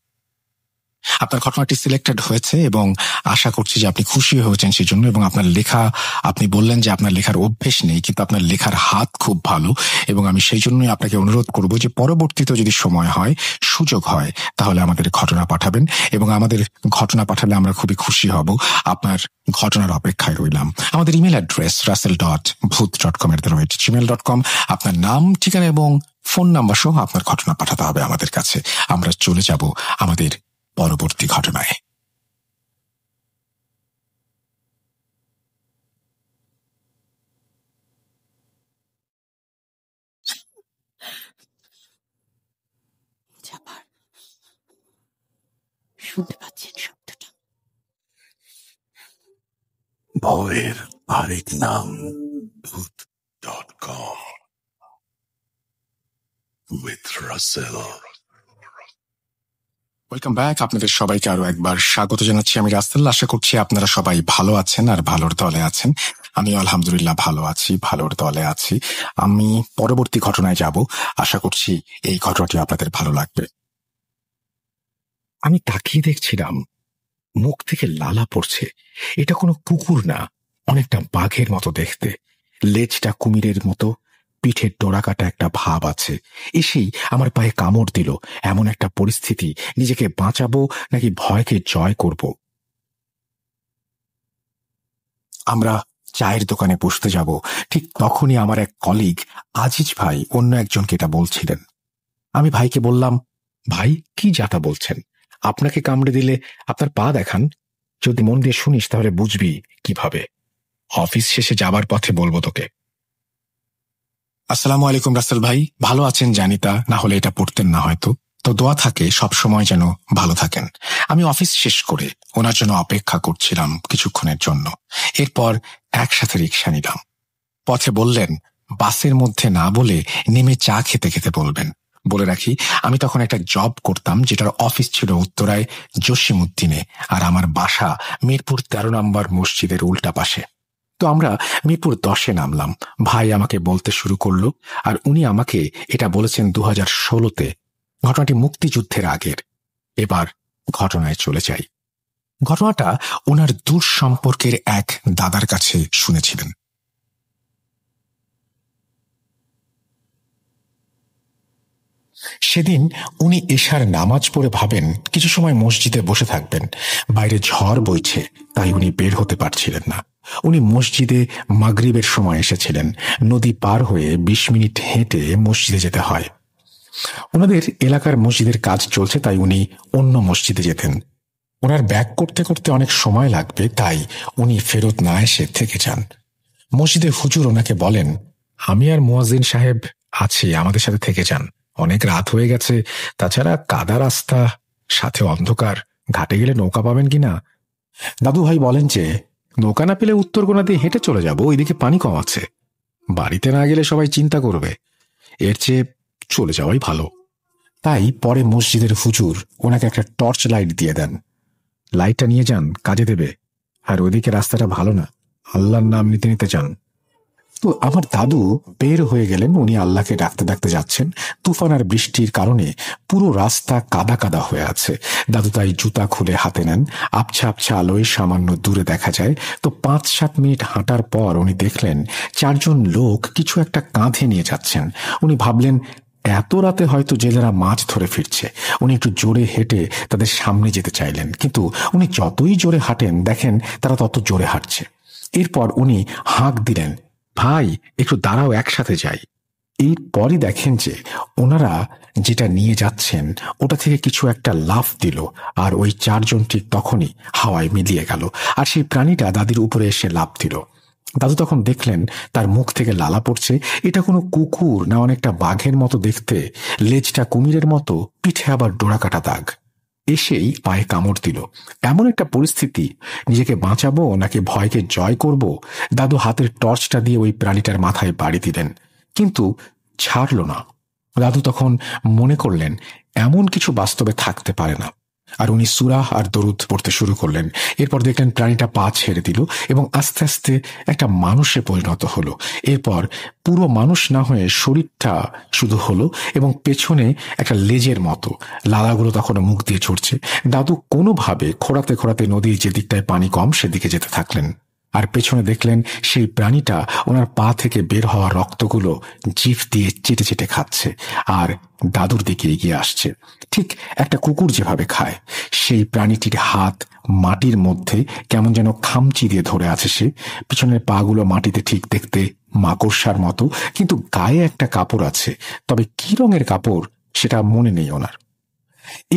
আপনার ঘটনাটি সিলেক্টেড হয়েছে এবং আশা করছি যে আপনি খুশি হয়েছেন সেজন্য। এবং আপনার লেখা, আপনি বললেন যে আপনার লেখার অভ্যেস নেই, কিন্তু আপনার লেখার হাত খুব ভালো এবং আমি সেই জন্যই আপনাকে অনুরোধ করব যে পরবর্তীতে যদি সময় হয়, সুযোগ হয়, তাহলে আমাদের ঘটনা পাঠাবেন এবং আমাদের ঘটনা পাঠালে আমরা খুবই খুশি হব। আপনার ঘটনার অপেক্ষায় রইলাম। আমাদের ইমেল অ্যাড্রেস russell.booth.com@gmail.com। আপনার নাম, ঠিকানা এবং ফোন নাম্বার সহ আপনার ঘটনা পাঠাতে হবে আমাদের কাছে। আমরা চলে যাব আমাদের পরবর্তী ঘটনায়। শুনতে পাচ্ছেন শব্দটা? ভয়ের আরেক নাম booth.com with Russell। Welcome back. আপনাদের সবাইকে আরো একবার স্বাগত জানাচ্ছি। আমি রাসেল। আশা করছি আপনারা সবাই ভালো আছেন আর ভালোর দলে আছেন। আমিও আলহামদুলিল্লাহ ভালো আছি, ভালোর দলে আছি। আমি পরবর্তী ঘটনায় যাব। আশা করছি এই ঘটনাটি আপনাদের ভালো লাগবে। আমি তাকিয়ে দেখছিলাম, মুখ থেকে লালা পড়ছে। এটা কোনো কুকুর না, অনেকটা বাঘের মতো দেখতে। লেজটা কুমিরের মতো, পিঠের ডোরাকাটা একটা ভাব আছে। এসেই আমার পায়ে কামড় দিল। এমন একটা পরিস্থিতি, নিজেকে বাঁচাবো নাকি ভয়কে জয় করব। আমরা চায়ের দোকানে বসতে যাব, ঠিক তখনই আমার এক কলিগ আজিজ ভাই অন্য একজনকে এটা বলছিলেন। আমি ভাইকে বললাম, ভাই কি যাতা বলছেন? আপনাকে কামড়ে দিলে আপনার পা দেখান। যদি মন দিয়ে শুনিস তাহলে বুঝবি কিভাবে। অফিস শেষে যাবার পথে বলবো তোকে। আসসালামু আলাইকুম রাসেল ভাই। ভালো আছেন জানি, তা না হলে এটা পড়তেন না হয়তো। তো দোয়া থাকে সব সময় যেন ভালো থাকেন। আমি অফিস শেষ করে ওনার জন্য অপেক্ষা করছিলাম কিছুক্ষণের জন্য। এরপর একসাথে রিক্সা নিলাম। পথে বললেন বাসের মধ্যে না বলে নেমে চা খেতে খেতে বলবেন। বলে রাখি, আমি তখন একটা জব করতাম যেটার অফিস ছিল উত্তরায় জসিমউদ্দিনে, আর আমার বাসা মিরপুর 13 নম্বর মসজিদের উল্টা পাশে। তো আমরা মিরপুর 10-এ নামলাম। ভাই আমাকে বলতে শুরু করলো, আর উনি আমাকে এটা বলেছেন 2016-তে। ঘটনাটি মুক্তিযুদ্ধের আগের। এবার ঘটনায় চলে যাই। ঘটনাটা ওনার দূর সম্পর্কের এক দাদার কাছে শুনেছিলেন। সেদিন উনি এশার নামাজ পড়ে ভাবেন কিছু সময় মসজিদে বসে থাকবেন। বাইরে ঝড় বইছে, তাই উনি বের হতে পারছিলেন না। উনি মসজিদে মাগরিবের সময় এসেছিলেন। নদী পার হয়ে 20 মিনিট হেঁটে মসজিদে যেতে হয়। ওনাদের এলাকার মসজিদের কাজ চলছে, তাই উনি অন্য মসজিদে যেতেন। ওনার ব্যাক করতে করতে অনেক সময় লাগবে, তাই উনি ফেরত না এসে থেকে যান। মসজিদে হুজুর ওনাকে বলেন, আমি আর মুয়াজ্জিন সাহেব আছি, আমাদের সাথে থেকে যান। অনেক রাত হয়ে গেছে, তাছাড়া কাদা রাস্তা, সাথে অন্ধকার, ঘাটে গেলে নৌকা পাবেন কিনা। দাদু ভাই বলেন যে নৌকা না পেলে উত্তরকোনা দিয়ে হেঁটে চলে যাব, ওইদিকে পানি কম আছে। বাড়িতে না গেলে সবাই চিন্তা করবে, এর চেয়ে চলে যাওয়াই ভালো। তাই পরে মসজিদের হুজুর ওনাকে একটা টর্চ লাইট দিয়ে দেন। লাইটটা নিয়ে যান, কাজে দেবে, আর ওইদিকে রাস্তাটা ভালো না, আল্লাহর নাম নিতে নিতে যান। তো আমার দাদু বের হয়ে গেলেন। উনি আল্লাহকে ডাকতে ডাকতে যাচ্ছেন। তুফান আর বৃষ্টির কারণে পুরো রাস্তা কাদা কাদা হয়ে আছে। দাদু তাই জুতা খুলে হাতে নেন। আবছা আবছা আলোয় সামান্য দূরে দেখা যায়। তো 5-7 মিনিট হাঁটার পর উনি দেখলেন 4 জন লোক কিছু একটা কাঁধে নিয়ে যাচ্ছেন। উনি ভাবলেন এত রাতে হয়তো জেলেরা মাছ ধরে ফিরছে। উনি একটু জোরে হেঁটে তাদের সামনে যেতে চাইলেন, কিন্তু উনি যতই জোরে হাঁটেন দেখেন তারা তত জোরে হাঁটছে। এরপর উনি হাঁক দিলেন, ভাই একটু দাঁড়াও, একসাথে যাই। এরপরই দেখেন যে ওনারা যেটা নিয়ে যাচ্ছেন ওটা থেকে কিছু একটা লাফ দিল, আর ওই 4 জন ঠিক তখনই হাওয়ায় মিলিয়ে গেল, আর সেই প্রাণীটা দাদির উপরে এসে লাফ দিল। দাদু তখন দেখলেন তার মুখ থেকে লালা পড়ছে। এটা কোনো কুকুর না অনেকটা বাঘের মতো দেখতে, লেজটা কুমিরের মতো, পিঠে আবার ডোরাকাটা দাগ। এসেই পায়ে কামড় দিল। এমন একটা পরিস্থিতি, নিজেকে বাঁচাবো নাকি ভয়কে জয় করব। দাদু হাতের টর্চটা দিয়ে ওই প্রাণীটার মাথায় বাড়ি দিলেন, কিন্তু ছাড়ল না। দাদু তখন মনে করলেন এমন কিছু বাস্তবে থাকতে পারে না, আর উনি সূরা আর দরুদ পড়তে শুরু করলেন। এরপর দেখলেন প্রাণীটা পা ছেড়ে দিল এবং আস্তে আস্তে একটা মানুষে পরিণত হলো। এরপর পুরো মানুষ না হয়ে শরীরটা শুধু হলো, এবং পেছনে একটা লেজের মতো, লালাগুলো তখন মুখ দিয়ে ছুটছে। দাদু কোনোভাবে খোঁড়াতে খোঁড়াতে নদীর যে দিকটায় পানি কম সেদিকে যেতে থাকলেন। আর পেছনে দেখলেন সেই প্রাণীটা ওনার পা থেকে বের হওয়া রক্তগুলো জিভ দিয়ে চেটে চেটে খাচ্ছে, আর দাদুর দিকে এগিয়ে আসছে, ঠিক একটা কুকুর যেভাবে খায়। সেই প্রাণীটির হাত মাটির মধ্যে কেমন যেন খামচি দিয়ে ধরে আছে সে। পিছনের পাগুলো মাটিতে ঠিক দেখতে মাকড়সার মতো, কিন্তু গায়ে একটা কাপড় আছে, তবে কি রঙের কাপড় সেটা মনে নেই ওনার।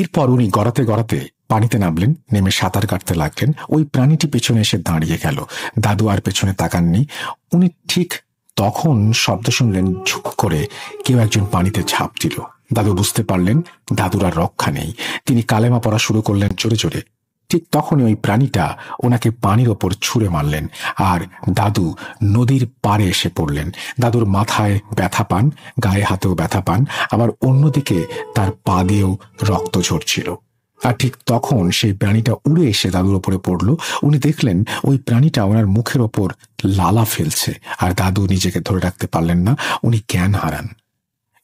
এরপর উনি গড়াতে গড়াতে পানিতে নামলেন, নেমে সাঁতার কাটতে লাগলেন। ওই প্রাণীটি পেছনে এসে দাঁড়িয়ে গেল। দাদু আর পেছনে তাকাননি। উনি ঠিক তখন শব্দ শুনলেন, ঝুপ করে কেউ একজন পানিতে ঝাঁপ দিল। দাদু বুঝতে পারলেন দাদুর আর রক্ষা নেই। তিনি কালেমা পড়া শুরু করলেন জোরে জোরে। ঠিক তখনই ওই প্রাণীটা ওনাকে পানির ওপর ছুঁড়ে মারলেন, আর দাদু নদীর পাড়ে এসে পড়লেন। দাদুর মাথায় ব্যথা পান, গায়ে হাতেও ব্যথা পান, আবার অন্যদিকে তার পা দিয়েও রক্ত ঝরছিল। আর ঠিক তখন সেই প্রাণীটা উড়ে এসে দাদুর ওপরে পড়ল। উনি দেখলেন ওই প্রাণীটা ওনার মুখের ওপর লালা ফেলছে, আর দাদু নিজেকে ধরে রাখতে পারলেন না, উনি জ্ঞান হারান।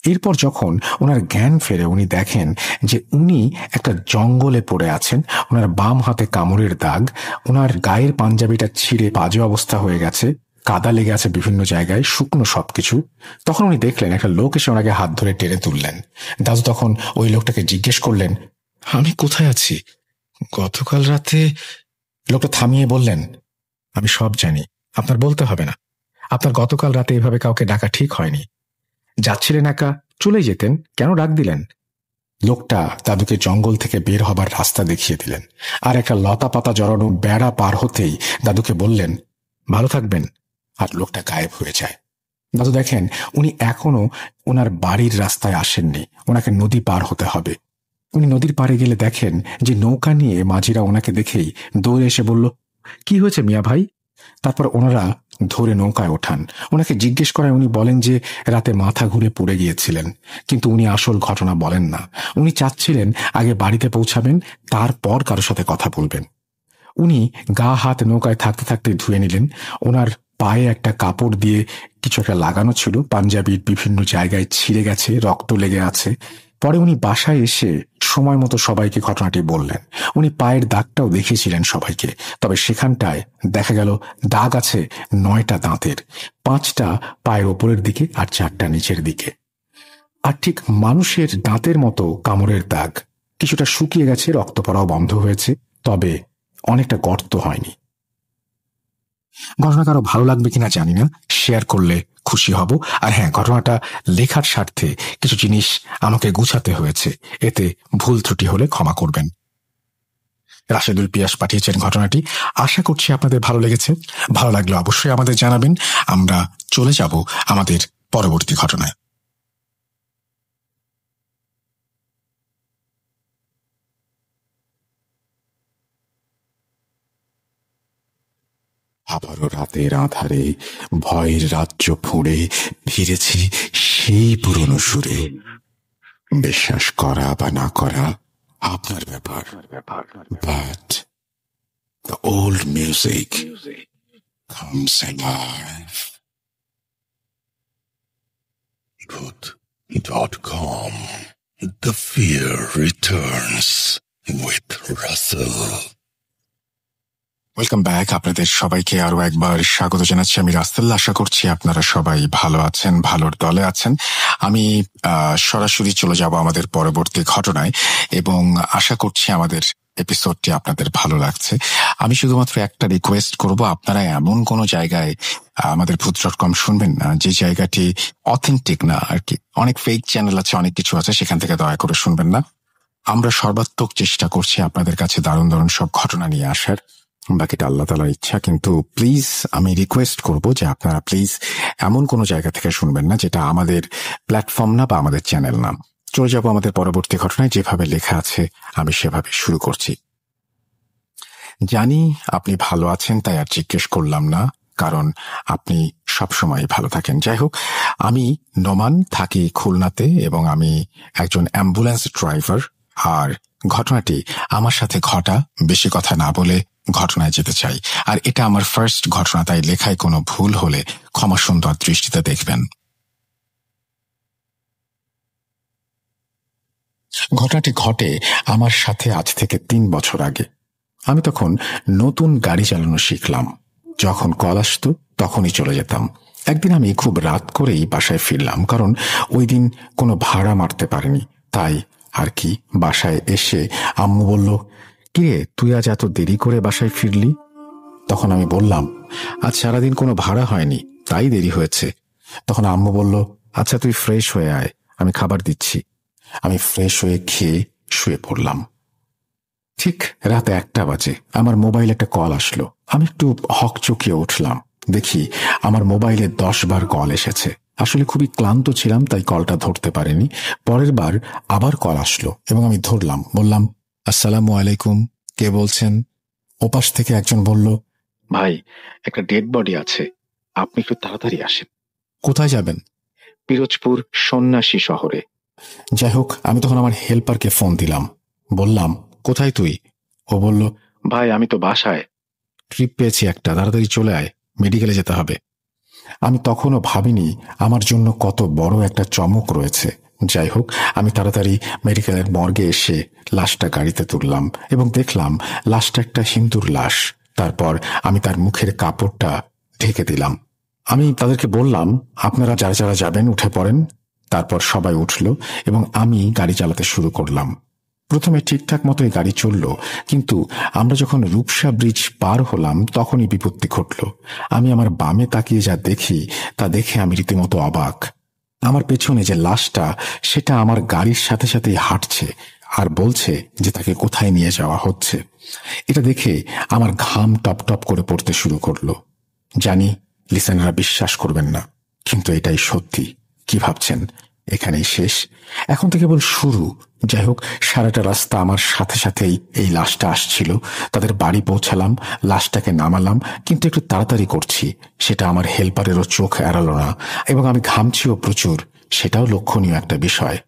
এরপর যখন ওনার জ্ঞান ফেরে উনি দেখেন যে উনি একটা জঙ্গলে পড়ে আছেন। ওনার বাম হাতে কামড়ের দাগ, ওনার গায়ের পাঞ্জাবিটা ছিঁড়ে বাজে অবস্থা হয়ে গেছে, কাদা লেগে আছে বিভিন্ন জায়গায়, শুকনো সবকিছু। তখন উনি দেখলেন একটা লোক এসে ওনাকে হাত ধরে টেনে তুললেন। দাদু তখন ওই লোকটাকে জিজ্ঞেস করলেন, আমি কোথায় আছি? গতকাল রাতে। লোকটা থামিয়ে বললেন, আমি সব জানি, আপনার বলতে হবে না। আপনার গতকাল রাতে এভাবে কাউকে ডাকা ঠিক হয়নি। যাচ্ছিলেন একা, চলে যেতেন, কেন ডাক দিলেন? লোকটা দাদুকে জঙ্গল থেকে বের হবার রাস্তা দেখিয়ে দিলেন, আর একটা লতা পাতা জড়ানো বেড়া পার হতেই দাদুকে বললেন, ভালো থাকবেন, আর লোকটা গায়েব হয়ে যায়। দাদু দেখেন উনি এখনো ওনার বাড়ির রাস্তায় আসেননি, ওনাকে নদী পার হতে হবে। উনি নদীর পাড়ে গেলে দেখেন যে নৌকা নিয়ে মাঝিরা ওনাকে দেখেই দৌড়ে এসে বলল, কি হয়েছে মিয়া ভাই? তারপর ওনারা ধরে নৌকায় ওঠান। ওনাকে জিজ্ঞেস করায় উনি বলেন যে রাতে মাথা ঘুরে পড়ে গিয়েছিলেন, কিন্তু উনি আসল ঘটনা বলেন না। উনি চাচ্ছিলেন আগে বাড়িতে পৌঁছাবেন, তারপর কারোর সাথে কথা বলবেন। উনি গা হাত নৌকায় থাকতে থাকতে ধুয়ে নিলেন। ওনার পায়ে একটা কাপড় দিয়ে কিছু একটা লাগানো ছিল, পাঞ্জাবির বিভিন্ন জায়গায় ছিঁড়ে গেছে, রক্ত লেগে আছে। পরে উনি বাসায় এসে সময় মতো সবাইকে ঘটনাটি বললেন। উনি পায়ের দাগটাও দেখিয়েছিলেন সবাইকে, তবে সেখানটায় দেখা গেল দাগ আছে 9টা দাঁতের, 5টা পায়ের ওপরের দিকে আর 4টা নিচের দিকে। আর ঠিক মানুষের দাঁতের মতো কামড়ের দাগ, কিছুটা শুকিয়ে গেছে, রক্ত পড়াও বন্ধ হয়েছে, তবে অনেকটা গর্ত হয়নি। ঘটনা কারো ভালো লাগবে কিনা জানি না, শেয়ার করলে খুশি হব। আর হ্যাঁ, ঘটনাটা লেখার স্বার্থে কিছু জিনিস আমাকে গুছাতে হয়েছে, এতে ভুল ত্রুটি হলে ক্ষমা করবেন। রাশেদুল পিয়াস পাঠিয়েছেন ঘটনাটি। আশা করছি আপনাদের ভালো লেগেছে। ভালো লাগলে অবশ্যই আমাদের জানাবেন। আমরা চলে যাব আমাদের পরবর্তী ঘটনায়। আবারও রাতের আঁধারে ভয়ের রাজ্য ফুঁড়ে ফিরেছি সেই পুরনো সুরে। বিশ্বাস করা বা না করা আপনার ব্যাপার, but the old music comes alive. Booth.com. The fear returns with Russell. Welcome back. আপনাদের সবাইকে আরো একবার স্বাগত জানাচ্ছি। আমি রাসেল। আশা করছি আপনারা সবাই ভালো আছেন, ভালোর দলে আছেন। আমি সরাসরি চলে যাব আমাদের পরবর্তী ঘটনায় এবং আশা করছি আমাদের এপিসোডটি আপনাদের ভালো লাগছে। আমি শুধুমাত্র একটা রিকোয়েস্ট করব, আপনারা এমন কোনো জায়গায় আমাদের ভূত.com শুনবেন না যে জায়গাটি অথেন্টিক না আর কি। অনেক ফেক চ্যানেল আছে, অনেক কিছু আছে, সেখান থেকে দয়া করে শুনবেন না। আমরা সর্বাত্মক চেষ্টা করছি আপনাদের কাছে দারুণ দারুণ সব ঘটনা নিয়ে আসার, বাকিটা আল্লাহ তাআলার ইচ্ছা। কিন্তু প্লিজ আমি রিকোয়েস্ট করব যে আপনারা প্লিজ এমন কোনো জায়গা থেকে শুনবেন না যেটা আমাদের প্ল্যাটফর্ম না বা আমাদের চ্যানেল না। চলে যাব আমাদের পরবর্তী ঘটনায়। যেভাবে লেখা আছে আমি সেভাবে শুরু করছি। জানি আপনি ভালো আছেন, তাই আর জিজ্ঞেস করলাম না, কারণ আপনি সবসময় ভালো থাকেন। যাই হোক, আমি নোমান, থাকি খুলনাতে এবং আমি একজন অ্যাম্বুলেন্স ড্রাইভার। আর ঘটনাটি আমার সাথে ঘটা, বেশি কথা না বলে ঘটনায় যেতে চাই। আর এটা আমার ফার্স্ট ঘটনা, তাই লেখায় কোনো ভুল হলে ক্ষমা সুন্দর দৃষ্টিতে দেখবেন। ঘটনাটি ঘটে আমার সাথে আজ থেকে 3 বছর আগে। আমি তখন নতুন গাড়ি চালানো শিখলাম। যখন কল আসতো তখনই চলে যেতাম। একদিন আমি খুব রাত করেই বাসায় ফিরলাম, কারণ ওই দিন কোনো ভাড়া মারতে পারিনি। তাই আর কি, বাসায় এসে আম্মু বলল, কিরে তুই আজ এত দেরি করে বাসায় ফিরলি? তখন আমি বললাম, আজ সারাদিন কোনো ভাড়া হয়নি, তাই দেরি হয়েছে। তখন আম্মু বলল, আচ্ছা তুই ফ্রেশ হয়ে আয়, আমি খাবার দিচ্ছি। আমি ফ্রেশ হয়ে খেয়ে শুয়ে পড়লাম। ঠিক রাত 1টা বাজে আমার মোবাইল একটা কল আসলো। আমি একটু হকচকিয়ে উঠলাম। দেখি আমার মোবাইলে 10 বার কল এসেছে। আসলে খুবই ক্লান্ত ছিলাম, তাই কলটা ধরতে পারিনি। পরের বার আবার কল আসলো এবং আমি ধরলাম। বললাম, আসসালামু আলাইকুম, কে বলছেন? ওপাশ থেকে একজন বলল, ভাই একটা ডেড বডি আছে, আপনি একটু তাড়াতাড়ি আসেন। কোথায় যাবেন? পিরোজপুর সন্ন্যাসী শহরে। যাই হোক, আমি তখন আমার হেল্পারকে ফোন দিলাম। বললাম, কোথায় তুই? ও বলল, ভাই আমি তো বাসায়, ট্রিপ পেয়েছি একটা, তাড়াতাড়ি চলে আয়, মেডিকেলে যেতে হবে। আমি তখনও ভাবিনি আমার জন্য কত বড় একটা চমক রয়েছে। যাই হোক, আমি তাড়াতাড়ি মেডিকেলের মর্গে এসে লাশটা গাড়িতে তুললাম এবং দেখলাম লাশটা একটা হিন্দুর লাশ। তারপর আমি তার মুখের কাপড়টা ঢেকে দিলাম। আমি তাদেরকে বললাম, আপনারা যারা যারা যাবেন উঠে পড়েন। তারপর সবাই উঠল এবং আমি গাড়ি চালাতে শুরু করলাম। প্রথমে ঠিকঠাক মতোই গাড়ি চলল, কিন্তু আমরা যখন রূপসা ব্রিজ পার হলাম তখনই বিপত্তি ঘটল। আমি আমার বামে তাকিয়ে যা দেখি তা দেখে আমি রীতিমতো অবাক। আমার পেছনে যে লাশটা, সেটা আমার গাড়ির সাথে সাথেই হাঁটছে আর বলছে যে তাকে কোথায় নিয়ে যাওয়া হচ্ছে। এটা দেখে আমার ঘাম টপ টপ করে পড়তে শুরু করলো। জানি লিসেনাররা বিশ্বাস করবেন না, কিন্তু এটাই সত্যি। কি ভাবছেন এখানেই শেষ? এখন তো কেবল শুরু, যাই হোক, সারাটা রাস্তা আমার সাথে সাথেই এই লাশটা আসছিল। তাদের বাড়ি পৌঁছালাম, লাশটাকে নামালাম, কিন্তু একটু তাড়াতাড়ি করছি, সেটা আমার হেল্পারেরও চোখ এড়ালো না, এবং আমি ঘামছিও প্রচুর, সেটাও লক্ষণীয় একটা বিষয়।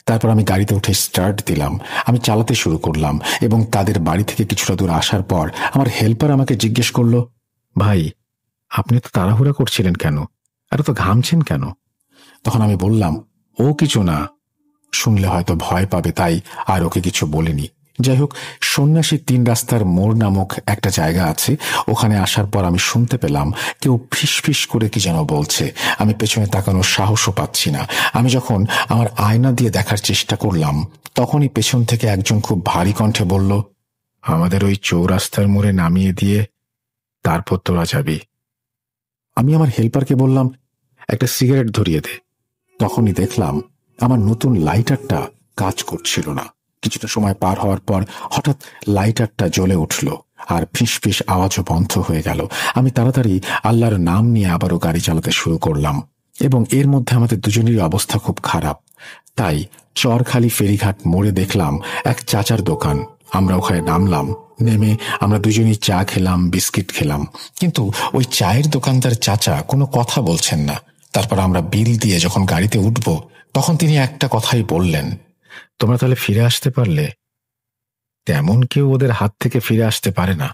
তারপর আমি গাড়িতে উঠে স্টার্ট দিলাম, আমি চালাতে শুরু করলাম, এবং তাদের বাড়ি থেকে কিছুটা দূর আসার পর আমার হেল্পার আমাকে জিজ্ঞেস করলো, ভাই, আপনি তো তাড়াহুড়া করছিলেন কেন, আর তো ঘামছেন কেন? তখন আমি বললাম, ও কিছু না, শুনলে হয়তো ভয় পাবে তাই আর ওকে কিছু বলিনি। যাই হোক, সন্ন্যাসী 3 রাস্তার মোড় নামক একটা জায়গা আছে, ওখানে আসার পর আমি শুনতে পেলাম কেউ ফিসফিস করে কি যেন বলছে। আমি পেছনে তাকানোর সাহসও পাচ্ছি না। আমি যখন আমার আয়না দিয়ে দেখার চেষ্টা করলাম, তখনই পেছন থেকে একজন খুব ভারী কণ্ঠে বলল, আমাদের ওই চৌরাস্তার মোড়ে নামিয়ে দিয়ে তারপর তোরা যাবি। আমি আমার হেল্পারকে বললাম, একটা সিগারেট ধরিয়ে দে। তখনই দেখলাম আমার নতুন লাইটারটা কাজ করছিল না। কিছুটা সময় পার হওয়ার পর হঠাৎ লাইটারটা জ্বলে উঠল, আর ফিসফিস আওয়াজও বন্ধ হয়ে গেল। আমি তাড়াতাড়ি আল্লাহর নাম নিয়ে আবারও গাড়ি চালাতে শুরু করলাম, এবং এর মধ্যে আমাদের দুজনেরই অবস্থা খুব খারাপ। তাই চরখালি ফেরিঘাট মোড়ে দেখলাম এক চাচার দোকান। আমরা ওখানে নামলাম, নেমে আমরা দুজনেই চা খেলাম, বিস্কিট খেলাম, কিন্তু ওই চায়ের দোকানদার চাচা কোনো কথা বলছেন না। তারপর আমরা বিল দিয়ে যখন গাড়িতে উঠব, তখন তিনি একটা কথাই বললেন, তোমরা তাহলে ফিরে আসতে পারলে? তেমন কেউ ওদের হাত থেকে ফিরে আসতে পারে না।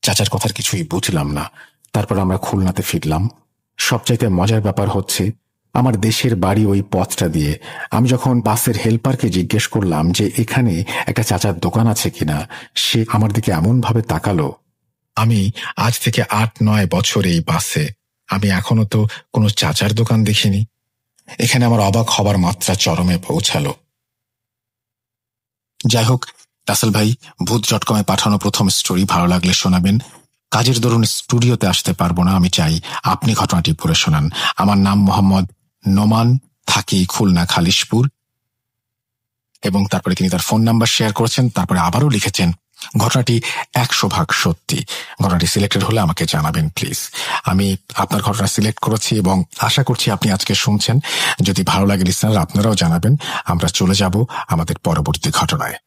চাচার কথার কিছুই বুঝলাম না। তারপর আমরা খুলনাতে ফিরলাম। সবচাইতে মজার ব্যাপার হচ্ছে, আমার দেশের বাড়ি ওই পথটা দিয়ে। আমি যখন বাসের হেল্পারকে জিজ্ঞেস করলাম যে এখানে একটা চাচার দোকান আছে কিনা, সে আমার দিকে এমন ভাবে তাকালো, আমি আজ থেকে 8-9 বছর এই বাসে, আমি এখনো তো কোনো চাচার দোকান দেখিনি। এখানে আমার অবাক হবার মাত্রা চরমে পৌঁছালো। যাই হোক, রাসেল ভাই, ভূত.com পাঠানো প্রথম স্টোরি ভালো লাগলে শোনাবেন। কাজের দরুন স্টুডিওতে আসতে পারবো না, আমি চাই আপনি ঘটনাটি পড়ে শোনান। আমার নাম মোহাম্মদ নোমান, থাকি খুলনা খালিশপুর। এবং তারপরে তিনি তার ফোন নাম্বার শেয়ার করেছেন। তারপরে আবারও লিখেছেন, ঘটনাটি 100% সত্যি। ঘটনাটি সিলেক্টেড হলে আমাকে জানাবেন প্লিজ। আমি আপনার ঘটনা সিলেক্ট করেছি এবং আশা করছি আপনি আজকে শুনছেন। যদি ভালো লাগে লিসনার, আপনারাও জানাবেন। আমরা চলে যাব আমাদের পরবর্তী ঘটনায়।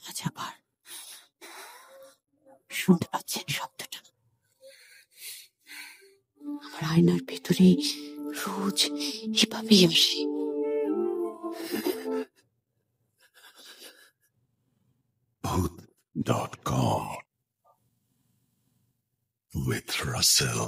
আজ আবার শুনতে পাচ্ছেন শব্দটা? আমার আয়নার ভেতরে রোজ এভাবেই আসে। Bhoot.com with Russell.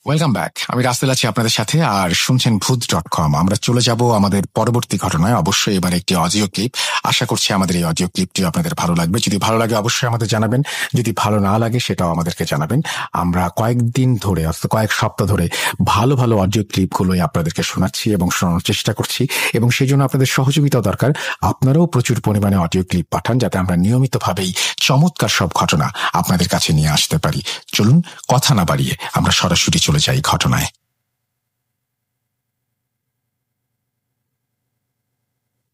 Welcome back. আমি রাসেল আছি আপনাদের সাথে, আর শুনছেন ভূত.com। আমরা চলে যাব আমাদের পরবর্তী ঘটনায়। অবশ্যই এবার একটি অডিও ক্লিপ। আশা করছি আমাদের এই অডিও ক্লিপটি আপনাদের ভালো লাগবে। যদি ভালো লাগে অবশ্যই আমাদের জানাবেন, যদি ভালো না লাগে সেটাও আমাদেরকে জানাবেন। আমরা কয়েকদিন ধরে, অর্থাৎ কয়েক সপ্তাহ ধরে ভালো ভালো অডিও ক্লিপগুলোই আপনাদেরকে শোনাচ্ছি এবং শোনানোর চেষ্টা করছি, এবং সেই জন্য আপনাদের সহযোগিতা দরকার। আপনারাও প্রচুর পরিমাণে অডিও ক্লিপ পাঠান, যাতে আমরা নিয়মিতভাবেই চমৎকার সব ঘটনা আপনাদের কাছে নিয়ে আসতে পারি। চলুন কথা না বাড়িয়ে আমরা সরাসরি চলে যাই ঘটনায়।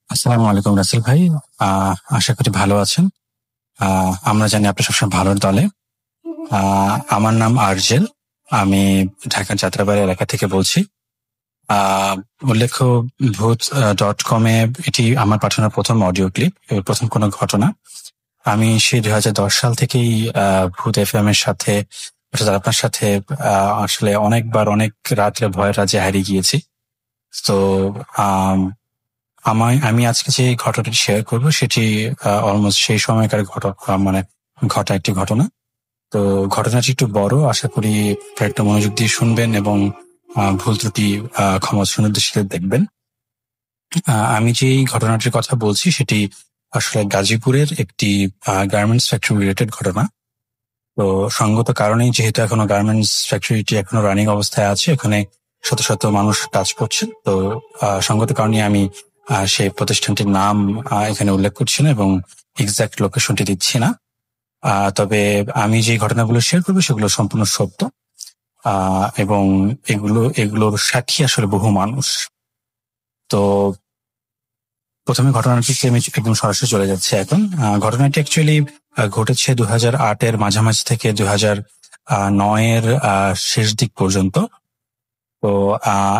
আসসালামু আলাইকুম রাসেল ভাই, আশা করি ভালো আছেন। আমরা জানি আপনি সবসময় ভালোর দলে। আমার নাম আরজেল, আমি ঢাকার যাত্রাবাড়ি এলাকা থেকে বলছি। উল্লেখ্য, ভূত.com এটি আমার পাঠানো প্রথম অডিও ক্লিপ, প্রথম কোনো ঘটনা। আমি সেই 2010 সাল থেকেই ভূত FM এর সাথে, আপনার সাথে আসলে অনেকবার অনেক রাত্রে ভয়ের রাজ্যে হারিয়ে গিয়েছি। তো আমি আজকে যে ঘটনাটি শেয়ার করব সেটি অলমোস্ট সেই সময়কার ঘটা একটি ঘটনা। তো ঘটনাটি একটু বড়, আশা করি একটা মনোযোগ দিয়ে শুনবেন এবং ভুল ত্রুটি ক্ষমা সুনির্দিষ্ট দেখবেন। আমি যে ঘটনাটির কথা বলছি সেটি আসলে গাজীপুরের একটি গার্মেন্টস ফ্যাক্টরি রিলেটেড ঘটনা। তো সঙ্গত কারণেই, যেহেতু এখনো গার্মেন্টস ফ্যাক্টরিটি এখনো রানিং অবস্থায় আছে, এখানে শত শত মানুষ কাজ করছে, তো সঙ্গত কারণে আমি সেই প্রতিষ্ঠানটির নাম এখানে উল্লেখ করছি না এবং এক্সাক্ট লোকেশনটি দিচ্ছি না। তবে আমি যে ঘটনাগুলো শেয়ার করবো সেগুলো সম্পূর্ণ সত্য, এবং এগুলোর সাক্ষী আসলে বহু মানুষ। তো প্রথমে ঘটনাটিকে আমি একদম সরাসরি চলে যাচ্ছে এখন। ঘটনাটি অ্যাকচুয়ালি ঘটেছে 2008-এর মাঝামাঝি থেকে 2009-এর শেষ দিক পর্যন্ত। তো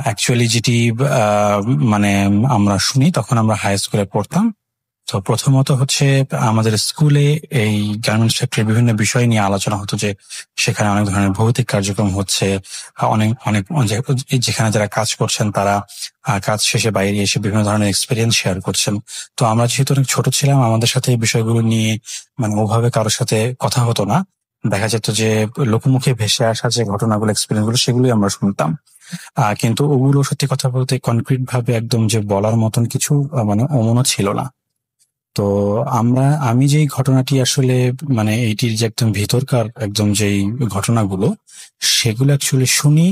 অ্যাকচুয়ালি যেটি মানে আমরা শুনি, তখন আমরা হাই স্কুলে পড়তাম। তো প্রথমত হচ্ছে আমাদের স্কুলে এই গার্মেন্টস ফ্যাক্টরির বিভিন্ন বিষয় নিয়ে আলোচনা হতো, যে সেখানে অনেক ধরনের ভৌতিক কার্যক্রম হচ্ছে, অনেক যেখানে যারা কাজ করছেন তারা কাজ শেষে বাইরে এসে বিভিন্ন ধরনের এক্সপিরিয়েন্স শেয়ার করছেন। তো আমরা যেহেতু অনেক ছোট ছিলাম, আমাদের সাথে এই বিষয়গুলো নিয়ে মানে ওভাবে কারোর সাথে কথা হতো না। দেখা যেত যে লোকমুখে ভেসে আসা যে ঘটনাগুলো, এক্সপিরিয়েন্স গুলো, সেগুলোই আমরা শুনতাম। কিন্তু ওগুলো সত্যি কথা বলতে কনক্রিট ভাবে একদম যে বলার মতন কিছু মানে অমনও ছিল না। তো আমি যেই ঘটনাটি আসলে মানে এইটির যে একদম ভিতরকার একদম যেই ঘটনাগুলো, সেগুলো অ্যাকচুয়ালি শুনি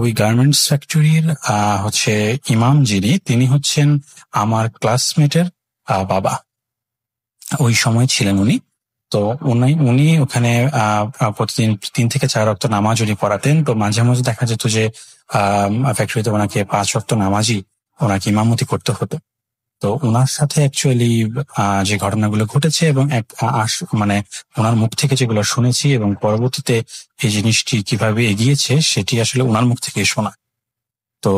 ওই গার্মেন্টস ফ্যাক্টরির হচ্ছে ইমাম যিনি, তিনি হচ্ছেন আমার ক্লাসমেটের বাবা, ওই সময় ছিলেন উনি। তো উনি ওখানে প্রতিদিন 3 থেকে 4 ওয়াক্ত নামাজ উনি পড়াতেন। তো মাঝে মাঝে দেখা যেত যে ফ্যাক্টরিতে ওনাকে 5 ওয়াক্ত নামাজই ওনাকে ইমামতি করতে হতো। তো ওনার সাথে অ্যাকচুয়ালি যে ঘটনাগুলো ঘটেছে এবং মানে ওনার মুখ থেকে যেগুলো শুনেছি এবং পরবর্তীতে এই জিনিসটি কিভাবে এগিয়েছে সেটি আসলে ওনার মুখ থেকে শোনা। তো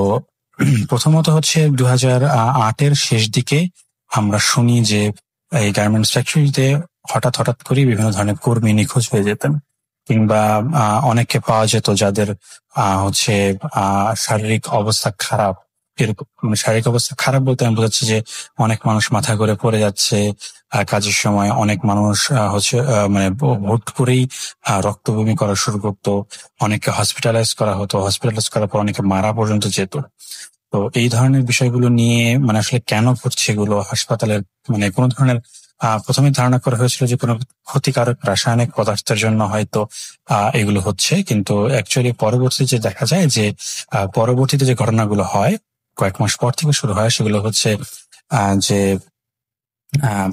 প্রথমত হচ্ছে 2008-এর শেষ দিকে আমরা শুনি যে এই গার্মেন্টস ফ্যাক্টরিতে হঠাৎ করে বিভিন্ন ধরনের কর্মী নিখোঁজ হয়ে যেতেন, কিংবা অনেককে পাওয়া যেত যাদের হচ্ছে শারীরিক অবস্থা খারাপ। এরকম মানে শারীরিক অবস্থা খারাপ বলতে আমি বোঝাচ্ছি যে অনেক মানুষ মাথা ঘুরে পড়ে যাচ্ছে কাজের সময়, অনেক মানুষ হচ্ছে মানে হুট করেই রক্ত বমি করা শুরু করতো, অনেককে হসপিটালাইজ করা হতো, হসপিটালাইজ করার পর অনেকে মারা পর্যন্ত যেত। তো এই ধরনের বিষয়গুলো নিয়ে মানে আসলে কেন ঘটছে এগুলো হাসপাতালের মানে কোনো ধরনের প্রথমে ধারণা করা হয়েছিল যে কোনো ক্ষতিকারক রাসায়নিক পদার্থের জন্য হয়তো এগুলো হচ্ছে, কিন্তু অ্যাকচুয়ালি পরবর্তীতে যে দেখা যায় যে পরবর্তীতে যে ঘটনাগুলো হয় কয়েক মাস পর থেকে শুরু হয়, সেগুলো হচ্ছে যে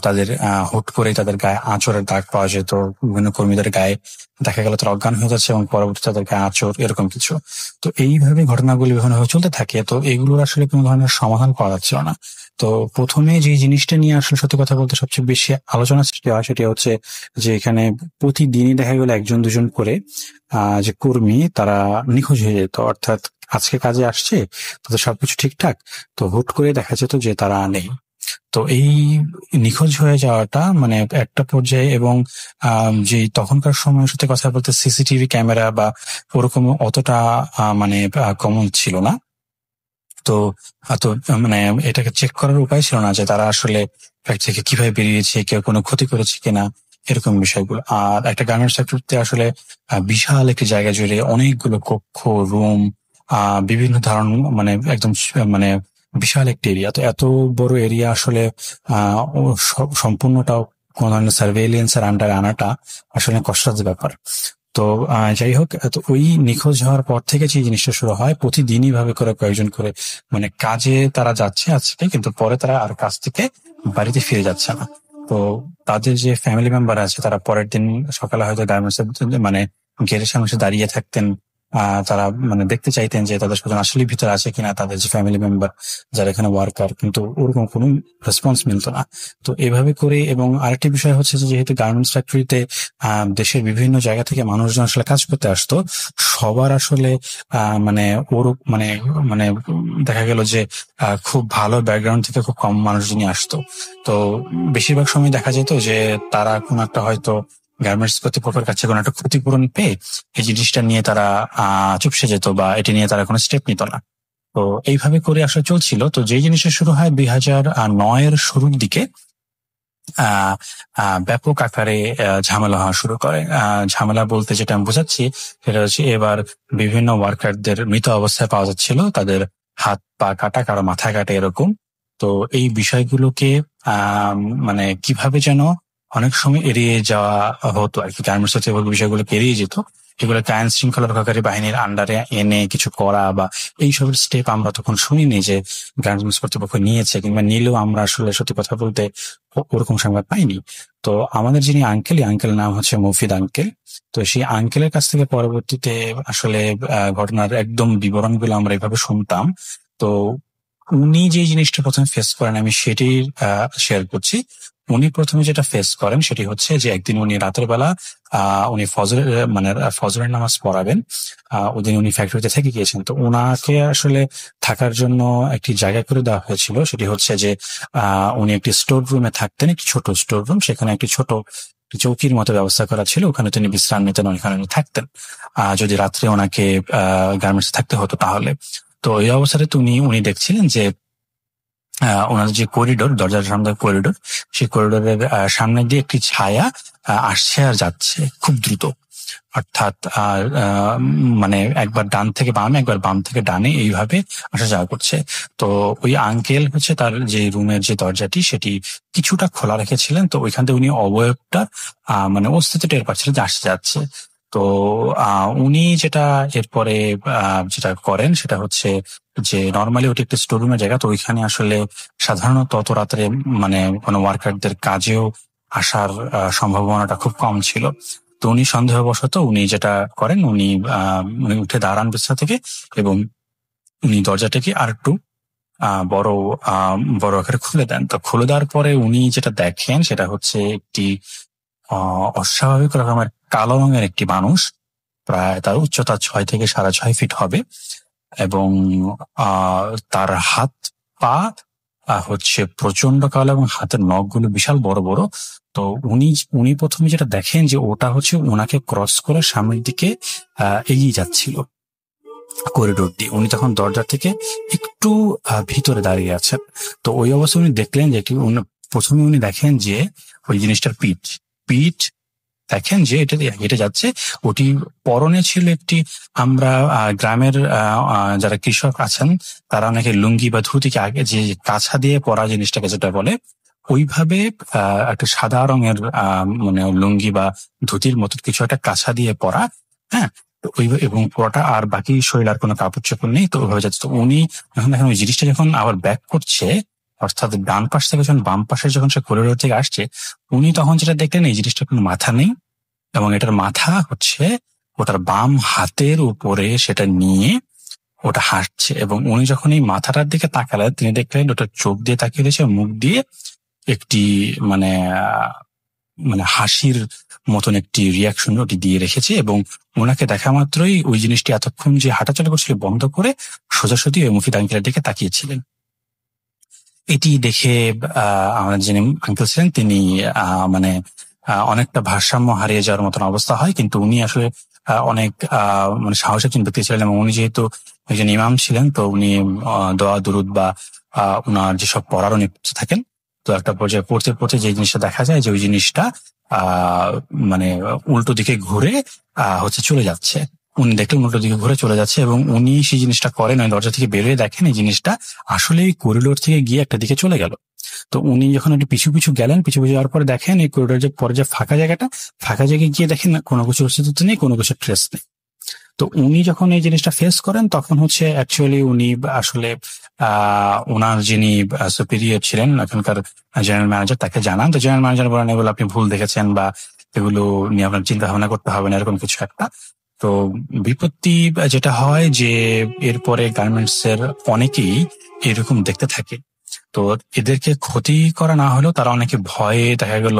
তাদের হুট করেই তাদের গায়ে আঁচড়ের দাগ পাওয়া যেত, বিভিন্ন কর্মীদের গায়ে দেখা গেল তারা অজ্ঞান হয়ে যাচ্ছে এবং পরবর্তী তাদের গায়ে আঁচড়, এরকম কিছু। তো এইভাবে ঘটনাগুলি বিভিন্নভাবে চলতে থাকে। তো এগুলোর আসলে কোনো ধরনের সমাধান পাওয়া যাচ্ছিল না। তো প্রথমে যে জিনিসটা নিয়ে আসলে সত্যি কথা বলতে সবচেয়ে বেশি আলোচনা সৃষ্টি হয় সেটি হচ্ছে যে এখানে প্রতিদিনই দেখা গেল 1-2 জন করে যে কর্মী তারা নিখোঁজ হয়ে যেত। অর্থাৎ আজকে কাজে আসছে, তাদের সবকিছু ঠিকঠাক, তো হুট করে দেখা যেত যে তারা নেই। তো এই নিখোঁজ হয়ে যাওয়াটা মানে একটা পর্যায়ে, এবং যে তখনকার সময়ের সাথে কথা বলতে সিসিটিভি ক্যামেরা বা ওরকম অতটা মানে কমন ছিল না। তো মানে এটাকে চেক করার উপায় ছিল না যে তারা আসলে ফ্যাক্টরি থেকে কিভাবে বেরিয়েছে, কেউ কোনো ক্ষতি করেছে কিনা, এরকম বিষয়গুলো। আর একটা গার্মেন্টস ফ্যাক্টরিতে আসলে বিশাল একটি জায়গা জুড়ে অনেকগুলো কক্ষ, রুম, বিভিন্ন ধরনের মানে একদম মানে বিশাল একটি এরিয়া। তো এত বড় এরিয়া আসলে সম্পূর্ণটাও কোন ধরনের সার্ভেইলেন্সের আন্ডারে আনাটা আসলে কষ্টসাধ্য ব্যাপার। তো যাই হোক, তো ওই নিখোঁজ হওয়ার পর থেকে যে জিনিসটা শুরু হয়, প্রতিদিনই ভাবে করে কয়েকজন করে মানে কাজে তারা যাচ্ছে আজকে, কিন্তু পরে তারা আর কাজ থেকে বাড়িতে ফিরে যাচ্ছে না। তো তাদের যে ফ্যামিলি মেম্বার আছে তারা পরের দিন সকালে হয়তো গার্মেন্টস মানে গেটের সামনে দাঁড়িয়ে থাকতেন, তারা মানে দেখতে চাইতেন যে তাদের স্বজন আসলে ভিতরে আছে কিনা, তাদের যে ফ্যামিলি মেম্বার যারা এখানে ওয়ার্কার, কিন্তু ওরকম কোনো রেসপন্স মিলতো না। তো এইভাবে করে, এবং আরেকটি বিষয় হচ্ছে যে যেহেতু গার্মেন্টস ফ্যাক্টরিতে দেশের বিভিন্ন জায়গা থেকে মানুষজন আসলে কাজ করতে আসতো, সবার আসলে মানে ওর মানে মানে দেখা গেল যে খুব ভালো ব্যাকগ্রাউন্ড থেকে খুব কম মানুষজনই আসতো। তো বেশিরভাগ সময় দেখা যেত যে তারা কোনো একটা হয়তো গার্মেন্টস কর্তৃপক্ষের কাছে কোনো একটা ক্ষতিপূরণ পেয়ে এই জিনিসটা নিয়ে তারা চুপসে যেত বা এটি নিয়ে তারা কোনো স্টেপ নিত না। তো এইভাবে করে আসলে চলছিল। তো যেই জিনিসটা শুরু হয় 2009-এর শুরুর দিকে, ব্যাপক আকারে ঝামেলা হওয়া শুরু করে। ঝামেলা বলতে যেটা আমি বোঝাচ্ছি সেটা হচ্ছে এবার বিভিন্ন ওয়ার্কারদের মৃত অবস্থায় পাওয়া যাচ্ছিল, তাদের হাত পা কাটা, কারো মাথা কাটা, এরকম। তো এই বিষয়গুলোকে মানে কিভাবে যেন অনেক সময় এড়িয়ে যাওয়া হতো আর কি, গার্মেন্টস বিষয়গুলোকে এড়িয়ে যেত। এগুলোকে আইন শৃঙ্খলা রক্ষাকারী বাহিনীর আন্ডারে এনে কিছু করা বা এইসবের স্টেপ আমরা তখন শুনিনি যে গার্মেন্টস কর্তৃপক্ষ নিয়েছে, কিংবা নিলেও আমরা আসলে সত্যি কথা বলতে ওরকম সংবাদ পাইনি। তো আমাদের যিনি আঙ্কেল নাম হচ্ছে মফিদ আঙ্কেল। তো সেই আঙ্কেলের কাছ থেকে পরবর্তীতে আসলে ঘটনার একদম বিবরণগুলো আমরা এভাবে শুনতাম। তো উনি যে জিনিসটা প্রথমে ফেস করেন আমি সেটি শেয়ার করছি। উনি প্রথমে যেটা ফেস করেন সেটি হচ্ছে যে একদিন উনি রাতের বেলা উনি ফজরের নামাজ পড়াবেন। ওদিন উনি ফ্যাক্টরিতে থেকে গিয়েছেন। তো ওনাকে আসলে থাকার জন্য একটি জায়গা করে দেওয়া হয়েছিল, সেটি হচ্ছে যে উনি একটি স্টোর রুমে থাকতেন, একটি ছোট স্টোর রুম, সেখানে একটি ছোট চৌকির মতো ব্যবস্থা করা ছিল, ওখানে তিনি বিশ্রাম নিতেন, ওখানে উনি থাকতেন যদি রাত্রে ওনাকে গার্মেন্টসে থাকতে হতো তাহলে। তো এই অবস্থাতে উনি দেখছিলেন যে ওনার যে করিডোর, দরজার সামনে করিডোর, সেই করিডোরের সামনে দিয়ে একটি ছায়া আসছে আর যাচ্ছে খুব দ্রুত, অর্থাৎ মানে একবার ডান থেকে বামে একবার বাম থেকে ডানে এইভাবে আসা যাওয়া করছে। তো ওই আঙ্কেল হচ্ছে তার যে রুমের যে দরজাটি সেটি কিছুটা খোলা রেখেছিলেন। তো ওইখান থেকে উনি অবয়বটা মানে অস্তিত্ব টের পাচ্ছিলেন যে আসতে যাচ্ছে। তো উনি যেটা এরপরে যেটা করেন সেটা হচ্ছে যে নর্মালি ওটি একটা স্টোর রুমের জায়গা, তো ওইখানে আসলে সাধারণত অত রাত্রে মানে কোনো ওয়ার্কারদের কাজেও আসার সম্ভাবনাটা খুব কম ছিল। তো উনি সন্দেহবশত উনি যেটা করেন উনি উঠে দাঁড়ান বিছানা থেকে এবং উনি দরজাটাকে আর একটু বড় আকারে খুলে দেন। তো খুলে দেওয়ার পরে উনি যেটা দেখেন সেটা হচ্ছে একটি অস্বাভাবিক রকমের কালো রঙের একটি মানুষ, প্রায় তার উচ্চতা 6 থেকে 6.5 ফিট হবে, এবং তার হাত পা হচ্ছে প্রচন্ড কালো এবং হাতের নখগুলো বিশাল বড় বড়। তো উনি প্রথমে যেটা দেখেন যে ওটা হচ্ছে ওনাকে ক্রস করে সামনের দিকে এগিয়ে যাচ্ছিল করিডোর দিয়ে। উনি তখন দরজা থেকে একটু ভিতরে দাঁড়িয়ে আছেন। তো ওই অবস্থায় উনি দেখলেন যে প্রথমে উনি দেখেন যে ওই জিনিসটার পিঠ দেখেন যে এটা হেঁটে যাচ্ছে। ওটি পরনে ছিল একটি, আমরা গ্রামের যারা কৃষক আছেন তারা অনেকে লুঙ্গি বা ধুতিকে আগে যে কাছা দিয়ে পরা জিনিসটাকে যেটা বলে ওইভাবে একটা সাদা রঙের মানে লুঙ্গি বা ধুতির মতো কিছু একটা কাছা দিয়ে পরা, হ্যাঁ, এবং পুরোটা আর বাকি শরীর আর কোনো কাপড় চোপড় নেই। তো ওইভাবে যাচ্ছে। তো উনি যখন দেখেন ওই জিনিসটা যখন আবার ব্যাক করছে, অর্থাৎ ডান পাশ থেকে যখন বাম পাশে যখন সে করিডোর থেকে আসছে, উনি তখন যেটা দেখলেন এই জিনিসটার কোনো মাথা নেই, এবং এটার মাথা হচ্ছে ওটার বাম হাতের উপরে সেটা নিয়ে ওটা হাসছে। এবং উনি যখন এই মাথাটার দিকে তাকালেন তিনি দেখলেন ওটা চোখ দিয়ে তাকিয়ে দিয়েছে, মুখ দিয়ে একটি মানে হাসির মতন একটি রিয়াকশন ওটি দিয়ে রেখেছে। এবং ওনাকে দেখা মাত্রই ওই জিনিসটি এতক্ষণ যে হাঁটাচলা করছিল বন্ধ করে সোজাসুজি ওই মফিদ আঙ্কেলের দিকে তাকিয়েছিলেন। এটি দেখে আমাদের যিনি আঙ্কেল ছিলেন তিনি মানে অনেকটা ভারসাম্য হারিয়ে যাওয়ার মতন অবস্থা হয়। কিন্তু উনি আসলে অনেক মানে সাহসী একজন ব্যক্তি ছিলেন, এবং উনি যেহেতু একজন ইমাম ছিলেন তো উনি দোয়া দুরুদ বা উনার যেসব পড়ার উনি থাকেন। তো একটা পর্যায়ে পড়তে পড়তে যে জিনিসটা দেখা যায় যে ওই জিনিসটা মানে উল্টো দিকে ঘুরে হচ্ছে চলে যাচ্ছে। উনি দেখলেন উল্টো দিকে ঘুরে চলে যাচ্ছে, এবং উনি সেই জিনিসটা করেন ওই দরজা থেকে বেরোয় দেখেন এই জিনিসটা আসলে করিডোর থেকে গিয়ে একটা দিকে চলে গেল। তো উনি যখন একটু পিছু পিছু গেলেন, পিছু পিছু যাওয়ার পরে দেখেন এই করিডোর যে পরে যে ফাঁকা জায়গায় গিয়ে দেখেন কোনো কিছু অস্তিত্ব নেই, কোনো কিছু ট্রেস নেই। তো উনি যখন এই জিনিসটা ফেস করেন তখন হচ্ছে অ্যাকচুয়ালি উনি আসলে ওনার যিনি সুপিরিয়র ছিলেন এখানকার জেনারেল ম্যানেজার তাকে জানান। তো জেনারেল ম্যানেজার বলেন এগুলো আপনি ভুল দেখেছেন বা এগুলো নিয়ে আপনার চিন্তা ভাবনা করতে হবে না, এরকম কিছু একটা। তো বিপত্তি যেটা হয় যে এরপরে গার্মেন্টস এর অনেকেই এরকম দেখতে থাকে। তো এদেরকে ক্ষতি করা না হলেও তারা অনেকে ভয়ে দেখা গেল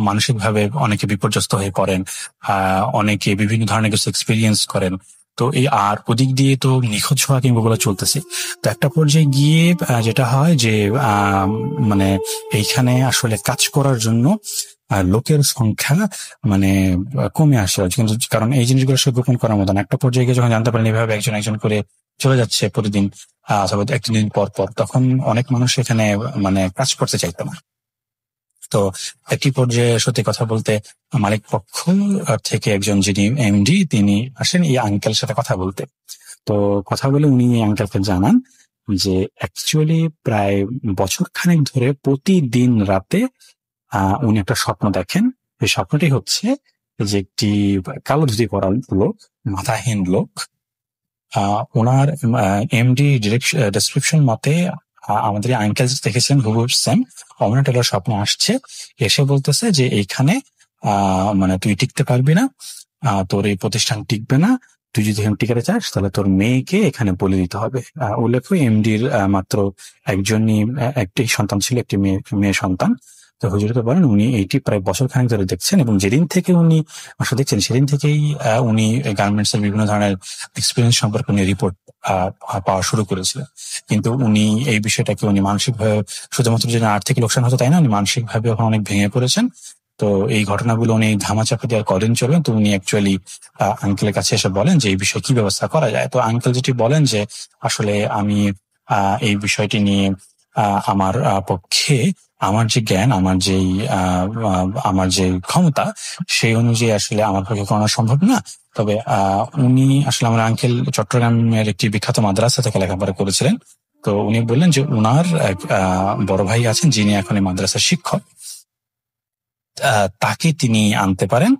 মানসিক ভাবে অনেকে বিপর্যস্ত হয়ে পড়েন, অনেকে বিভিন্ন ধরনের কিছু এক্সপিরিয়েন্স করেন। তো এই আর ওদিক দিয়ে তো নিখোঁজ হওয়া কিংবা গুলো চলতেছে। তো একটা পর্যায়ে গিয়ে যেটা হয় যে মানে এইখানে আসলে কাজ করার জন্য লোকের সংখ্যা মানে কমে আসে, কিন্তু কারণ এই জিনিসগুলো আসলে গোপন করার মতন। একটা পর্যায়ে গিয়ে যখন জানতে পারেন এভাবে একজন করে চলে যাচ্ছে প্রতিদিন অথবা একদিন পর পর, তখন অনেক মানুষ এখানে মানে কাজ করতে চাইতো না। তো একটি পর্যায়ে সত্যি কথা বলতে মালিক পক্ষ থেকে একজন যিনি এমডি তিনি আসেন এই আঙ্কেলের সাথে কথা বলতে। তো কথা বলে উনি এই আঙ্কেলকে জানান যে অ্যাকচুয়ালি প্রায় বছর খানেক ধরে প্রতিদিন রাতে উনি একটা স্বপ্ন দেখেন। এই স্বপ্নটি হচ্ছে যে একটি কালো ধুতি পরা লোক, মাথাহীন লোক, ওনার এমডি ডেসক্রিপশন মতে আমাদের আঙ্কেল দেখেছেন হুবহু সেম অমর টেলর স্বপ্নে আসছে, এসে বলতেছে যে এইখানে মানে তুই টিকতে পারবি না, তোর এই প্রতিষ্ঠান টিকবে না, তুই যদি এখানে টিকাতে চাস তাহলে তোর মেয়েকে এখানে বলে দিতে হবে। উল্লেখ্য এমডির মাত্র একটি সন্তান ছিল, একটি মেয়ে সন্তান। তো হুজুরকে বলেন উনি এইটি প্রায় বছর খানেক ধরে দেখছেন, এবং যেদিন থেকে উনি আসলে দেখছেন সেদিন থেকেই উনি গার্মেন্টস এর বিভিন্ন ধরনের এক্সপিরিয়েন্স সম্পর্কে উনি রিপোর্ট পাওয়া শুরু করেছিলেন। কিন্তু উনি এই বিষয়টাকে উনি মানসিকভাবে, শুধুমাত্র যে আর্থিক লোকসান হতো তাই না, উনি মানসিকভাবে এখন অনেক ভেঙে পড়েছেন। তো এই ঘটনাগুলো উনি ধামাচাপা দেওয়ার কদিন চলবেন। তো উনি অ্যাকচুয়ালি আঙ্কেলের কাছে এসে বলেন যে এই বিষয়ে কি ব্যবস্থা করা যায়। তো আঙ্কেল যেটি বলেন যে আসলে আমি এই বিষয়টি নিয়ে আমার পক্ষে আমার যে জ্ঞান, আমার যে ক্ষমতা, সেই অনুযায়ী আসলে আমার পক্ষে করানো সম্ভব না। তবে উনি আসলে আমার আঙ্কেল চট্টগ্রামের একটি বিখ্যাত মাদ্রাসা থেকে লেখাপড়া করেছিলেন। তো উনি বললেন যে উনার এক বড় ভাই আছেন যিনি এখন এই মাদ্রাসার শিক্ষক, তাকে তিনি আনতে পারেন,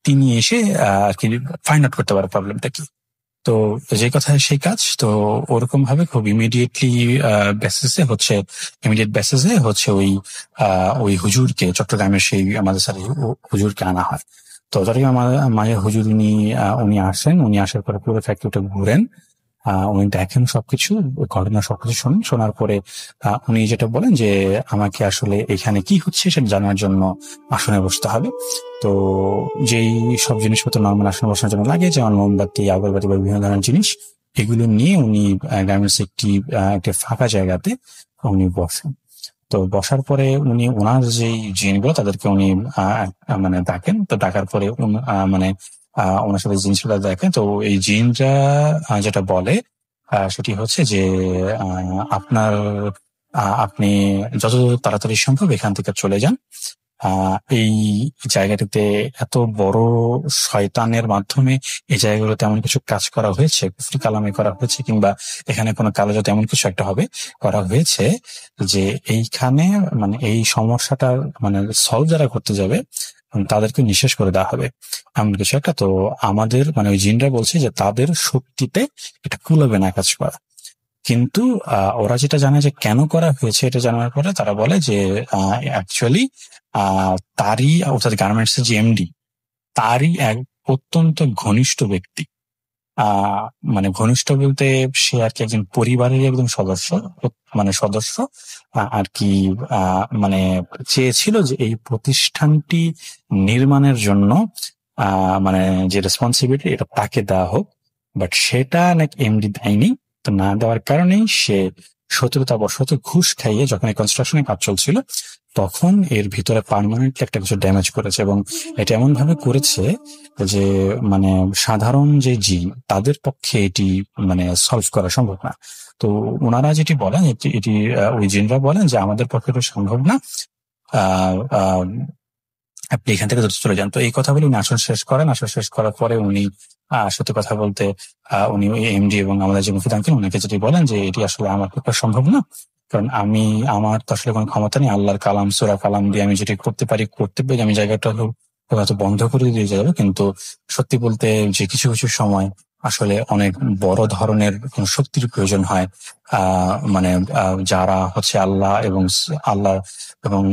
তিনি এসে আর কি ফাইন্ড আউট করতে পারে প্রবলেমটা কি। তো যে কথা সেই কাজ। তো ওরকম ভাবে খুব ইমিডিয়েট বেসিসে হচ্ছে ওই হুজুরকে, চট্টগ্রামের সেই মাদ্রাসার হুজুরকে আনা হয়। তো মাঝে হুজুর উনি আসেন, উনি আসার পরে পুরো ফ্যাক্টরিটা ঘুরেন, উনি দেখেন সবকিছু, ঘটনা সবকিছু শোনার পরে উনি যেটা বলেন যে আমাকে আসলে এখানে কি হচ্ছে সেটা জানার জন্য আসনে বসতে হবে। তো যেই সব জিনিসপত্র নর্মাল আসনে বসানোর জন্য লাগে, যেমন মোমবাতি, আগরবাতি বা বিভিন্ন ধরনের জিনিস, এগুলো নিয়ে উনি গার্মেন্টস একটি ফাঁকা জায়গাতে উনি বসেন। তো বসার পরে উনি ওনার যেই জিনগুলো তাদেরকে উনি মানে ডাকেন। তো ডাকার পরে ওনার সাথে জিনিসগুলো দেখেন। তো এই জিনরা যেটা বলে সেটি হচ্ছে যে আপনি যত তাড়াতাড়ি সম্ভব এখান থেকে চলে যান। এই জায়গাটিতে এত বড় শয়তানের মাধ্যমে এই জায়গাগুলোতে এমন কিছু কাজ করা হয়েছে, কুফরি কালামে করা হয়েছে, কিংবা এখানে কোনো কালো জাতে এমন কিছু একটা হবে করা হয়েছে যে এইখানে মানে এই সমস্যাটা মানে সলভ যারা করতে যাবে তাদেরকে নিঃশেষ করে দেওয়া হবে, এমন কিছু একটা। তো আমাদের মানে ওই জিনরা বলছে যে তাদের শক্তিতে এটা কুলাবে না কাজ করা। কিন্তু ওরা যেটা জানে যে কেন করা হয়েছে, এটা জানার পরে তারা বলে যে অ্যাকচুয়ালি তারই, অর্থাৎ গার্মেন্টস এর যে এমডি, তারই এক অত্যন্ত ঘনিষ্ঠ ব্যক্তি, মানে ঘনিষ্ঠ বলতে সে আর কি একজন পরিবারের একদম সদস্য আর কি, মানে চেয়েছিল যে এই প্রতিষ্ঠানটি নির্মাণের জন্য মানে যে রেসপন্সিবিলিটি এটা তাকে দেওয়া হোক, বাট সেটা নাকি এমডি দেয়নি। তো না দেওয়ার কারণেই সে শত্রুতাবশত ঘুষ খাইয়ে, যখন এই কনস্ট্রাকশনের কাজ চলছিল তখন এর ভিতরে পার্মানেন্টলি একটা কিছু ড্যামেজ করেছে, এবং এটা এমন ভাবে করেছে যে মানে সাধারণ যে জিন তাদের পক্ষে এটি মানে সলভ করা সম্ভব না। তো ওনারা যেটি বলেন এটি ওই জিনরা বলেন যে আমাদের পক্ষে এটা সম্ভব না, আপনি এখান থেকে চলে যান। তো এই কথা বলে উনি আসন শেষ করার পরে উনি সত্যি কথা বলতে উনি এমডি এবং আমাদের যে মুফতি আঙ্কেল উনাকে যেটি বলেন যে এটি আসলে আমার পক্ষে সম্ভব না, কারণ আমার তো আসলে কোনো ক্ষমতা নেই, আল্লাহর কালাম সূরা কালাম দিয়ে আমি যেটি করতে পারি আমি জায়গাটা হয়তো বন্ধ করে দিয়ে যাবো। কিন্তু সত্যি বলতে যে কিছু কিছু সময় আসলে অনেক বড় ধরনের শক্তির প্রয়োজন হয়, মানে যারা হচ্ছে আল্লাহ এবং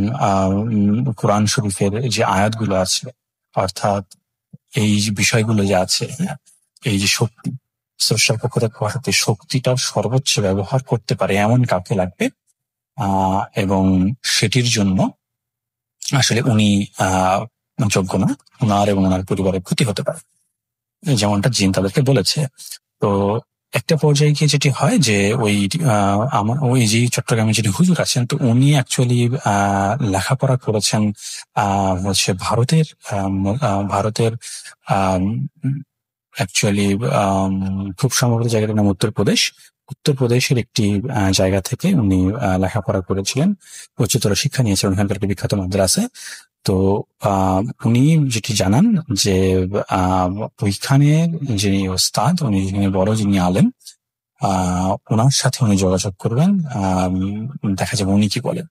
কোরআন শরীফের যে আয়াতগুলো আছে, অর্থাৎ এই বিষয়গুলো যে আছে, এই যে শক্তি, স্রষ্টার পক্ষ থেকে সত্যি শক্তিটার সর্বোচ্চ ব্যবহার করতে পারে এমন কাউকে লাগবে, এবং সেটির জন্য আসলে উনি যোগ্য না, ওনার এবং ওনার পরিবারের ক্ষতি হতে পারে, যেমনটা জিন তাদেরকে বলেছে। তো একটা পর্যায়ে গিয়ে যেটি হয় যে ওই যে চট্টগ্রামে যিনি হুজুর আছেন, তো উনি অ্যাকচুয়ালি লেখাপড়া করেছেন হচ্ছে ভারতের অ্যাকচুয়ালি খুব সম্ভবত জায়গাটার নাম উত্তরপ্রদেশের একটি জায়গা থেকে উনি লেখাপড়া করেছিলেন, উচ্চতর শিক্ষা নিয়েছিলেন ওখানকার একটি বিখ্যাত মাদ্রাসায়। তো উনি যেটি জানান যে ওইখানে যিনি ওস্তাদ, যিনি আলেম, ওনার সাথে উনি যোগাযোগ করবেন, দেখা যাবে উনি কি বলেন।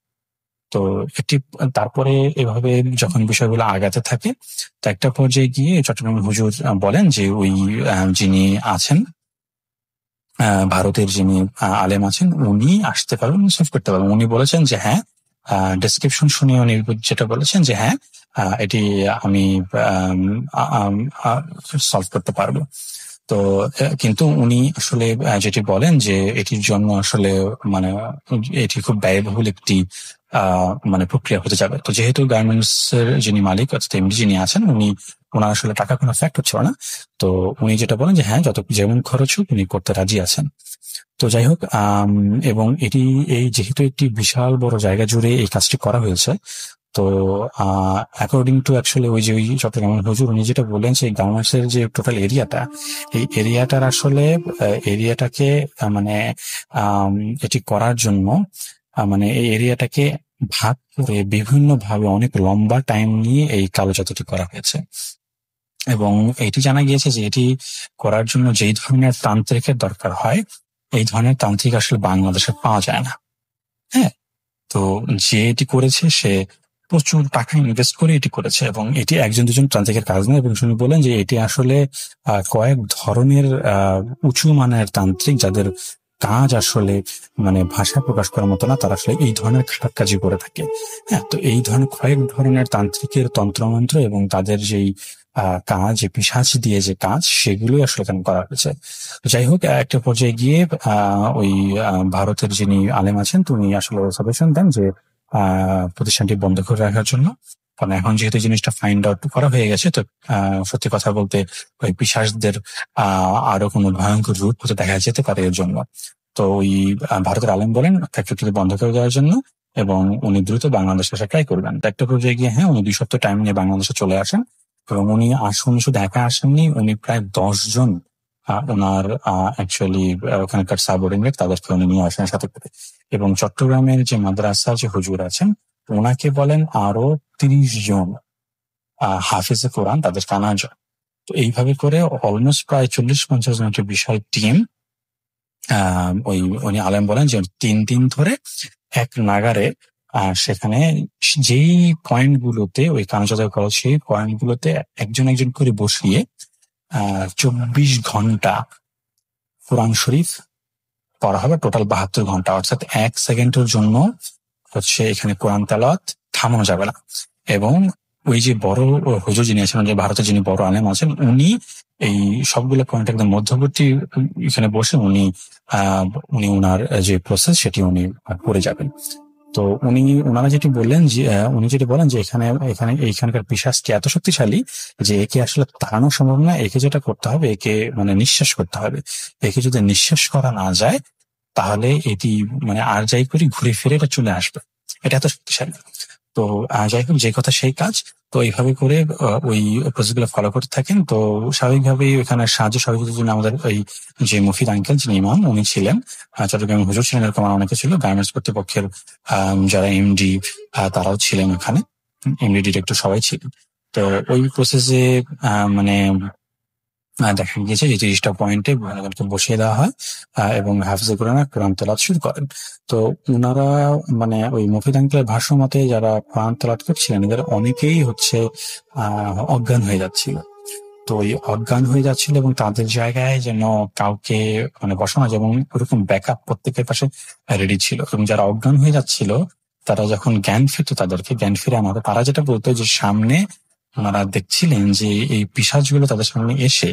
তো একটি তারপরে এভাবে যখন বিষয়গুলো আগাতে থাকে, তো একটা পর্যায়ে গিয়ে চট্টগ্রাম হুজুর বলেন যে ওই যিনি আছেন ভারতের যিনি আলেম আছেন উনি আসতে পারবেন, সলভ করতে পারবেন। উনি বলেছেন যে হ্যাঁ, ডেসক্রিপশন শুনে উনি যেটা বলেছেন যে হ্যাঁ এটি আমি সলভ করতে পারবো। তো কিন্তু উনি আসলে যেটি বলেন যে এটির জন্য আসলে মানে এটি খুব ব্যয়বহুল একটি মানে প্রক্রিয়া হতে যাবে। তো যেহেতু গার্মেন্টস এর যিনি মালিক অর্থাৎ এমডি যিনি আছেন ওনার আসলে টাকা কোনো ফ্যাক্টর ছিল না। তো উনি যেটা বলেন যে হ্যাঁ, যেমন খরচ হোক উনি করতে রাজি আছেন। তো যাই হোক, এবং এটি যেহেতু একটি বিশাল বড় জায়গা জুড়ে এই কাজটি করা হয়েছে, তো অ্যাকর্ডিং টু অ্যাকচুয়ালি ওই চট্টগ্রামের হুজুর উনি যেটা বললেন যে গার্মেন্টস এর যে টোটাল এরিয়াটা, এই এরিয়াটার আসলে এরিয়াটাকে মানে এটি করার জন্য মানে এই এরিয়াটাকে ভাগ করে বিভিন্ন ভাবে অনেক লম্বা টাইম নিয়ে এই কালোজাদুটি করা হয়েছে। এবং এটি জানা গিয়েছে যে এটি করার জন্য যেই ধরনের তান্ত্রিকের দরকার হয়, এই ধরনের তান্ত্রিক আসলে বাংলাদেশে পাওয়া যায় না। হ্যাঁ, তো যে এটি করেছে সে প্রচুর টাকা ইনভেস্ট করে এটি করেছে, এবং এটি একজন দুজন তান্ত্রিকের কাজ নয়। এবং শুনে বলেন যে এটি আসলে কয়েক ধরনের উঁচু মানের তান্ত্রিক যাদের কাজ আসলে মানে ভাষা প্রকাশ করার মতো না, তারা আসলে এই ধরনের খারাপ কাজই করে থাকে। হ্যাঁ, তো এই ধরনের কয়েক ধরনের তান্ত্রিকের তন্ত্রমন্ত্র এবং তাদের যেই কাজ, পিশাচ দিয়ে যে কাজ, সেগুলোই আসলে এখানে করা হয়েছে। যাই হোক, একটা পর্যায়ে গিয়ে ওই ভারতের যিনি আলেম আছেন তিনি আসলে সাজেশন দেন যে প্রতিষ্ঠানটি বন্ধ করে রাখার জন্য, কারণ এখন যেহেতু জিনিসটা ফাইন্ড আউট করা হয়ে গেছে, তো সত্যি কথা বলতে ওই পিশাচদের আরো কোনো ভয়ঙ্কর রূপ হতে দেখা যেতে পারে এর জন্য। তো ওই ভারতের আলেম বলেন ফ্যাক্টরিটি বন্ধ করে দেওয়ার জন্য, এবং উনি দ্রুত বাংলাদেশে এসে ট্রাই করবেন। তো একটা পর্যায়ে গিয়ে হ্যাঁ, উনি 2 সপ্তাহ টাইম নিয়ে বাংলাদেশে চলে আসেন, এবং উনি শুধু একা আসেননি, উনি প্রায় 10 জন ওনার অ্যাকচুয়ালি ওখানকার সাবঅর্ডিনেট তাদেরকে উনি নিয়ে আসেন সাথে করে। এবং চট্টগ্রামের যে মাদ্রাসা যে হুজুর আছেন ওনাকে বলেন আরো 30 জন হাফিজে কোরআন তাদের আনা যায়। তো এইভাবে করে অলমোস্ট প্রায় 40-50 জনের একটা বিশাল টিম উনি আলেম বলেন যে 3 দিন ধরে এক নাগারে সেখানে যেই পয়েন্ট গুলোতে ওই কানাজাদা করা, সেই পয়েন্ট গুলোতে একজন একজন করে বসিয়ে 24 ঘন্টা কোরআন শরীফ পড়া হবে, টোটাল 72 ঘন্টা, অর্থাৎ 1 সেকেন্ডের জন্য হচ্ছে এখানে কোরআন তেলাওয়াত থামানো যাবে না। এবং ওই যে বড় হুজুর যিনি আছেন, যে ভারতের যিনি বড় আলেম আছেন, উনি এই সবগুলো পয়েন্ট একদম মধ্যবর্তী এখানে বসে উনি ওনার যে প্রসেস সেটি উনি করে যাবেন। তো ওনারা যেটি বললেন যে উনি যেটি বলেন যে এইখানকার পিশাচটি এত শক্তিশালী যে একে আসলে তাড়ানো সম্ভব না। একে যেটা করতে হবে, একে মানে নিঃশ্বাস করতে হবে। একে যদি নিঃশ্বাস করা না যায় তাহলে এটি মানে আর যাই করি ঘুরে ফিরে এটা চলে আসবে, এটা এত শক্তিশালী। তো যাই হোক, যে কথা সেই কাজ। তো এইভাবে করে ওই প্রসেস গুলো ফলো করতে থাকেন। তো স্বাভাবিকভাবেই ওখানে সাহায্য সহযোগিতার জন্য আমাদের ওই যে মুফিদ আঙ্কেল যিনি ইমাম উনি ছিলেন, চট্টগ্রামের হুজুর ছিলেন, এরকম অনেকে ছিল, গার্মেন্টস কর্তৃপক্ষের যারা এমডি তারাও ছিলেন ওখানে, এমডি ডিরেক্টর সবাই ছিলেন। তো ওই প্রসেসে মানে দেখা গিয়েছে যে 30টা পয়েন্টে বসিয়ে দেওয়া হয় এবং হাফিজে কোরআন তেলাওয়াত শুরু করেন। তো ওনারা মানে ওই মুফিদ আঙ্কেলের ভাষ্য মতে যারা কোরআন তেলাওয়াত করছিলেন এদের অনেকেই হচ্ছে অজ্ঞান হয়ে যাচ্ছিল। তো ওই অজ্ঞান হয়ে যাচ্ছিল এবং তাদের জায়গায় যেন কাউকে মানে বসানো যায়, এবং ওরকম ব্যাকআপ প্রত্যেকের পাশে রেডি ছিল। এবং যারা অজ্ঞান হয়ে যাচ্ছিল তারা যখন জ্ঞান ফিরতো, তাদেরকে জ্ঞান ফিরে আনাতো, তারা যেটা বলতো যে সামনে ওনারা দেখছিলেন যে এই পিশাচগুলো তাদের সামনে এসে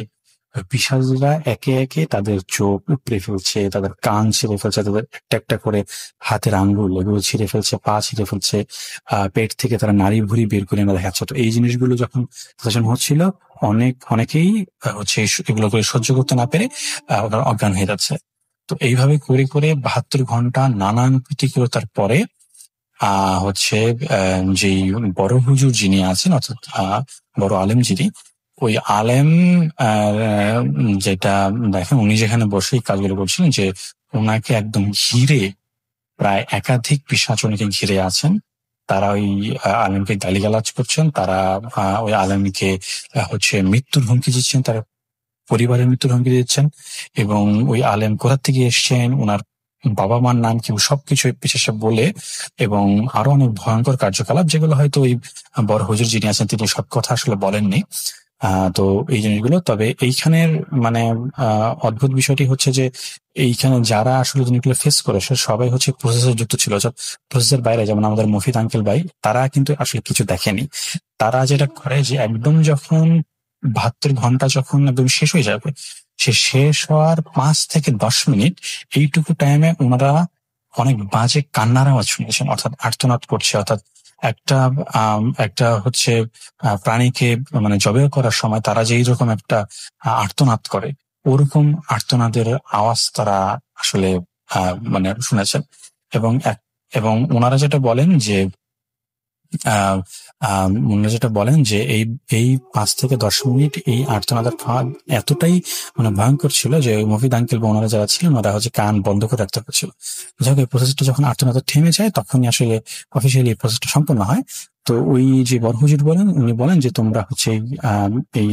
পিশাচরা একে একে তাদের চোখ উপড়ে ফেলছে, তাদের কান ছিঁড়ে ফেলছে, তাদের একটা একটা করে হাতের আঙ্গুল এগুলো ছিঁড়ে ফেলছে, পা ছিঁড়ে ফেলছে, পেট থেকে তারা নাড়ি ভুড়ি বের করে এনে দেখাচ্ছে। তো এই জিনিসগুলো যখন হচ্ছিল অনেকেই হচ্ছে এগুলো করে সহ্য করতে না পেরে ওরা অজ্ঞান হয়ে যাচ্ছে। তো এইভাবে করে করে 72 ঘন্টা নানান প্রতিকূলতার পরে হচ্ছে যে বড় হুজুর যিনি আছেন, অর্থাৎ বড় আলেম যিনি, ওই আলেম যেটা দেখেন উনি যেখানে বসে কাজগুলো করছিলেন, যে ওনাকে একদম ঘিরে প্রায় একাধিক পিশাচ উনাকে ঘিরে আছেন। তারা ওই আলেমকে গালিগালাজ করছেন, তারা ওই আলেমকে হচ্ছে মৃত্যুর হুমকি দিচ্ছেন, তার পরিবারের মৃত্যুর হুমকি দিচ্ছেন। এবং ওই আলেম কোথা থেকে এসছেন, ওনার বাবা মার নাম কি সবকিছু পিছিয়ে বলে, এবং আরো অনেক ভয়ঙ্কর কার্যকলাপ যেগুলো হয়তো ওই বড় হুজুর যিনি আছেন তিনি সব কথা আসলে বলেননি। তো এই জিনিসগুলো, তবে এইখানের মানে অদ্ভুত বিষয়টি হচ্ছে যে এইখানে যারা আসলে জিনিসগুলো ফেস করে সবাই হচ্ছে প্রসেসে যুক্ত ছিল। প্রসেসের বাইরে যেমন আমাদের মফিদ আঙ্কেল ভাই, তারা কিন্তু আসলে কিছু দেখেনি। তারা যেটা করে যে একদম যখন 72 ঘন্টা যখন একদম শেষ হয়ে যাবে, সে শেষ হওয়ার 5 থেকে 10 মিনিট এইটুকু টাইমে ওনারা অনেক বাজে কান্নার আওয়াজ শুনেছেন, অর্থাৎ আর্তনাদ করছে, অর্থাৎ একটা হচ্ছে প্রাণীকে মানে জবাই করার সময় তারা যে এইরকম একটা আর্তনাদ করে, ওরকম আর্তনাদের আওয়াজ তারা আসলে মানে শুনেছেন। এবং ওনারা যেটা বলেন যে এই 5 থেকে 10 মিনিট এই আর্তনাদের খাওয়া এতটাই মানে ভয়ঙ্কর ছিল যে মফিদ আঙ্কেল বা ওনারা যারা ছিলেন ওরা হচ্ছে কান বন্ধ করে রাখতে হচ্ছিল। যাই হোক, এই প্রসেসটা যখন আর্তনাদ থেমে যায় তখনই আসলে অফিসিয়ালি এই প্রসেসটা সম্পূর্ণ হয়। তো ওই যে বড় হুজুর উনি বলেন যে তোমরা হচ্ছে এই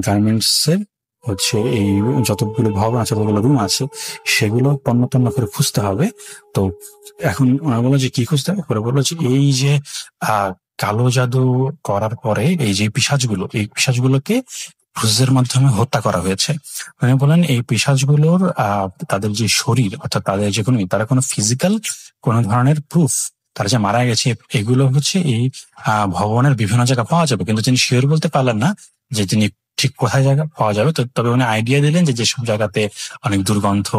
গার্মেন্টস এর হচ্ছে এই যতগুলো ভবন আছে, যতগুলো রুম আছে, সেগুলো তন্ন করে খুঁজতে হবে। তো এখন ওনারা বললো যে কি খুঁজতে হবে, পরে বললো যে এই যে কালো জাদু করার পরে এই যে এই পিশাচগুলোকে প্রসেসের মাধ্যমে হত্যা করা হয়েছে। উনি বলেন এই পিশাচগুলোর তাদের যে শরীর, অর্থাৎ তাদের যে তারা কোনো ফিজিক্যাল কোনো ধরনের প্রুফ তারা যে মারা গেছে এগুলো হচ্ছে এই ভবনের বিভিন্ন জায়গায় পাওয়া যাবে, কিন্তু তিনি শিওর বলতে পারলেন না যে তিনি ঠিক কোথায় জায়গা পাওয়া যাবে। তবে উনি আইডিয়া দিলেন যে যেসব জায়গাতে অনেক দুর্গন্ধ,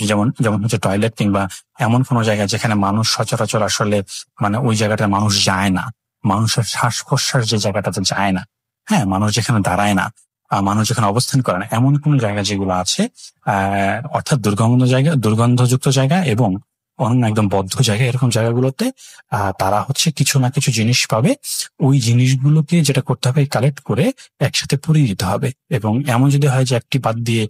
যেমন হচ্ছে টয়লেট কিংবা এমন কোনো জায়গা যেখানে মানুষ সচরাচর আসলে মানে ওই জায়গাটা মানুষ যায় না, মানুষের শ্বাস প্রশ্বাস যে জায়গাটাতে যায় না, হ্যাঁ, মানুষ যেখানে দাঁড়ায় না, মানুষ যেখানে অবস্থান করে না, এমন কোন জায়গা যেগুলো আছে অর্থাৎ দুর্গন্ধযুক্ত জায়গা এবং অন্য একদম বদ্ধ জায়গা, এরকম জায়গাগুলোতে তারা হচ্ছে কিছু না কিছু জিনিস পাবে। ওই জিনিসগুলোকে যেটা করতে হবে কালেক্ট করে একসাথে পুড়িয়ে দিতে হবে, এবং এমন যদি হয় যে একটি বাদ দিয়ে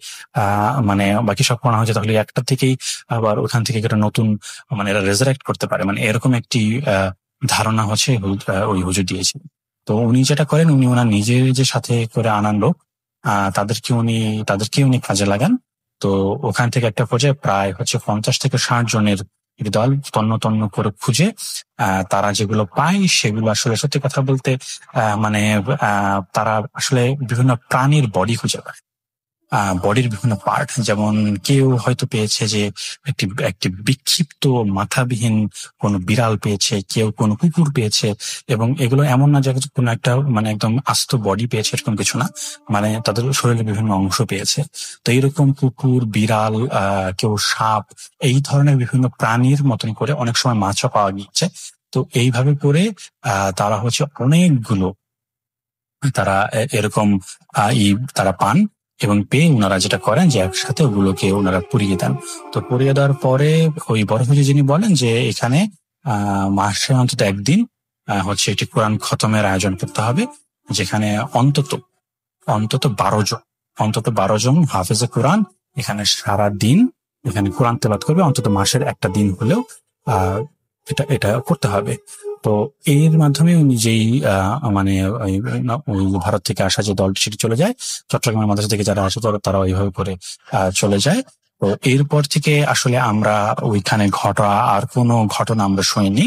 মানে বাকি সব করা হয়েছে, তাহলে একটা থেকেই আবার ওখান থেকে একটা নতুন মানে এরা রেজারেক্ট করতে পারে, মানে এরকম একটি ধারণা হচ্ছে ওই হুজুর দিয়েছে। তো উনি যেটা করেন, উনি ওনার নিজের যে সাথে করে আনান লোক তাদেরকে উনি কাজে লাগান। তো ওখান থেকে একটা পর্যায়ে প্রায় হচ্ছে 50 থেকে 60 জনের দল তন্ন করে খুঁজে তারা যেগুলো পায় সেগুলো আসলে সত্যি কথা বলতে মানে তারা আসলে বিভিন্ন প্রাণীর বডি খুঁজে পায়, বডির বিভিন্ন পার্ট। যেমন কেউ হয়তো পেয়েছে যে একটি বিক্ষিপ্ত মাথাবিহীন কোনো বিড়াল পেয়েছে, কেউ কোনো কুকুর পেয়েছে, এবং এগুলো এমন না যে কোনো একটা মানে একদম আস্ত বডি পেয়েছে এরকম কিছু না, মানে তাদের শরীরের বিভিন্ন অংশ পেয়েছে। তো এইরকম কুকুর, বিড়াল, কেউ সাপ, এই ধরনের বিভিন্ন প্রাণীর মতন করে অনেক সময় মাছও পাওয়া গিয়েছে। তো এইভাবে করে তারা হচ্ছে অনেকগুলো তারা এরকম তারা পান, এবং পেয়ে ওনারা যেটা করেন যে একসাথে ওগুলোকে ওনারা পুড়িয়ে দেন। তো পুড়িয়ে দেওয়ার পরে ওই বড় হুজুর যিনি বলেন যে এখানে মাসে অন্তত একদিন হচ্ছে একটি কোরআন খতমের আয়োজন করতে হবে, যেখানে অন্তত 12 জন হাফেজে কোরআন এখানে সারা দিন এখানে কোরআন তেলাওয়াত করবে, অন্তত মাসের একটা দিন হলেও এটা করতে হবে। তো এর মাধ্যমে উনি যেই মানে ওই ভারত থেকে আসা যে দলটি সেটি চলে যায়, চট্টগ্রামের মাদ্রাসা থেকে যারা আসে তারা ওইভাবে করে চলে যায়। তো এরপর থেকে আসলে আমরা ওইখানে আর কোনো ঘটনা আমরা শুনিনি।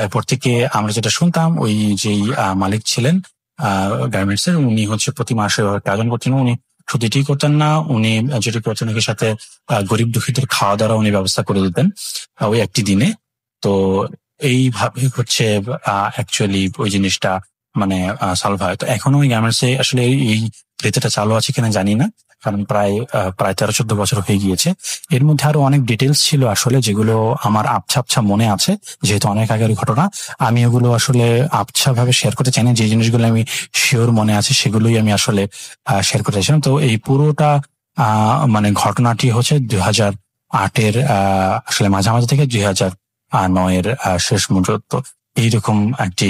এরপর থেকে আমরা যেটা শুনতাম, ওই যেই মালিক ছিলেন গার্মেন্টস এর, উনি হচ্ছে প্রতি মাসে আয়োজন করতেন। উনি শুধু এটি করতেন না, উনি যেটি করতেন এর সাথে গরিব দুঃখীদের খাওয়া দাওয়া উনি ব্যবস্থা করে দিতেন ওই একটি দিনে। তো এইভাবে হচ্ছে অ্যাকচুয়ালি ওই জিনিসটা মানে সলভ হয়। তো এখনো ওই গার্মেন্টসে আসলে এই রীতিটা চালু আছে কিনা জানি না, কারণ প্রায় 13-14 বছর হয়ে গিয়েছে। এর মধ্যে আরো অনেক ডিটেলস ছিল আসলে যেগুলো আমার আবছা মনে আছে, যেহেতু অনেক আগের ঘটনা। আমি ওগুলো আসলে আবছা ভাবে শেয়ার করতে চাই না, যে জিনিসগুলো আমি শিওর মনে আছে সেগুলোই আমি আসলে শেয়ার করতে চাইছিলাম। তো এই পুরোটা মানে ঘটনাটি হচ্ছে 2008-এর আসলে মাঝামাঝি থেকে 2009-এর শেষ পর্যন্ত এইরকম একটি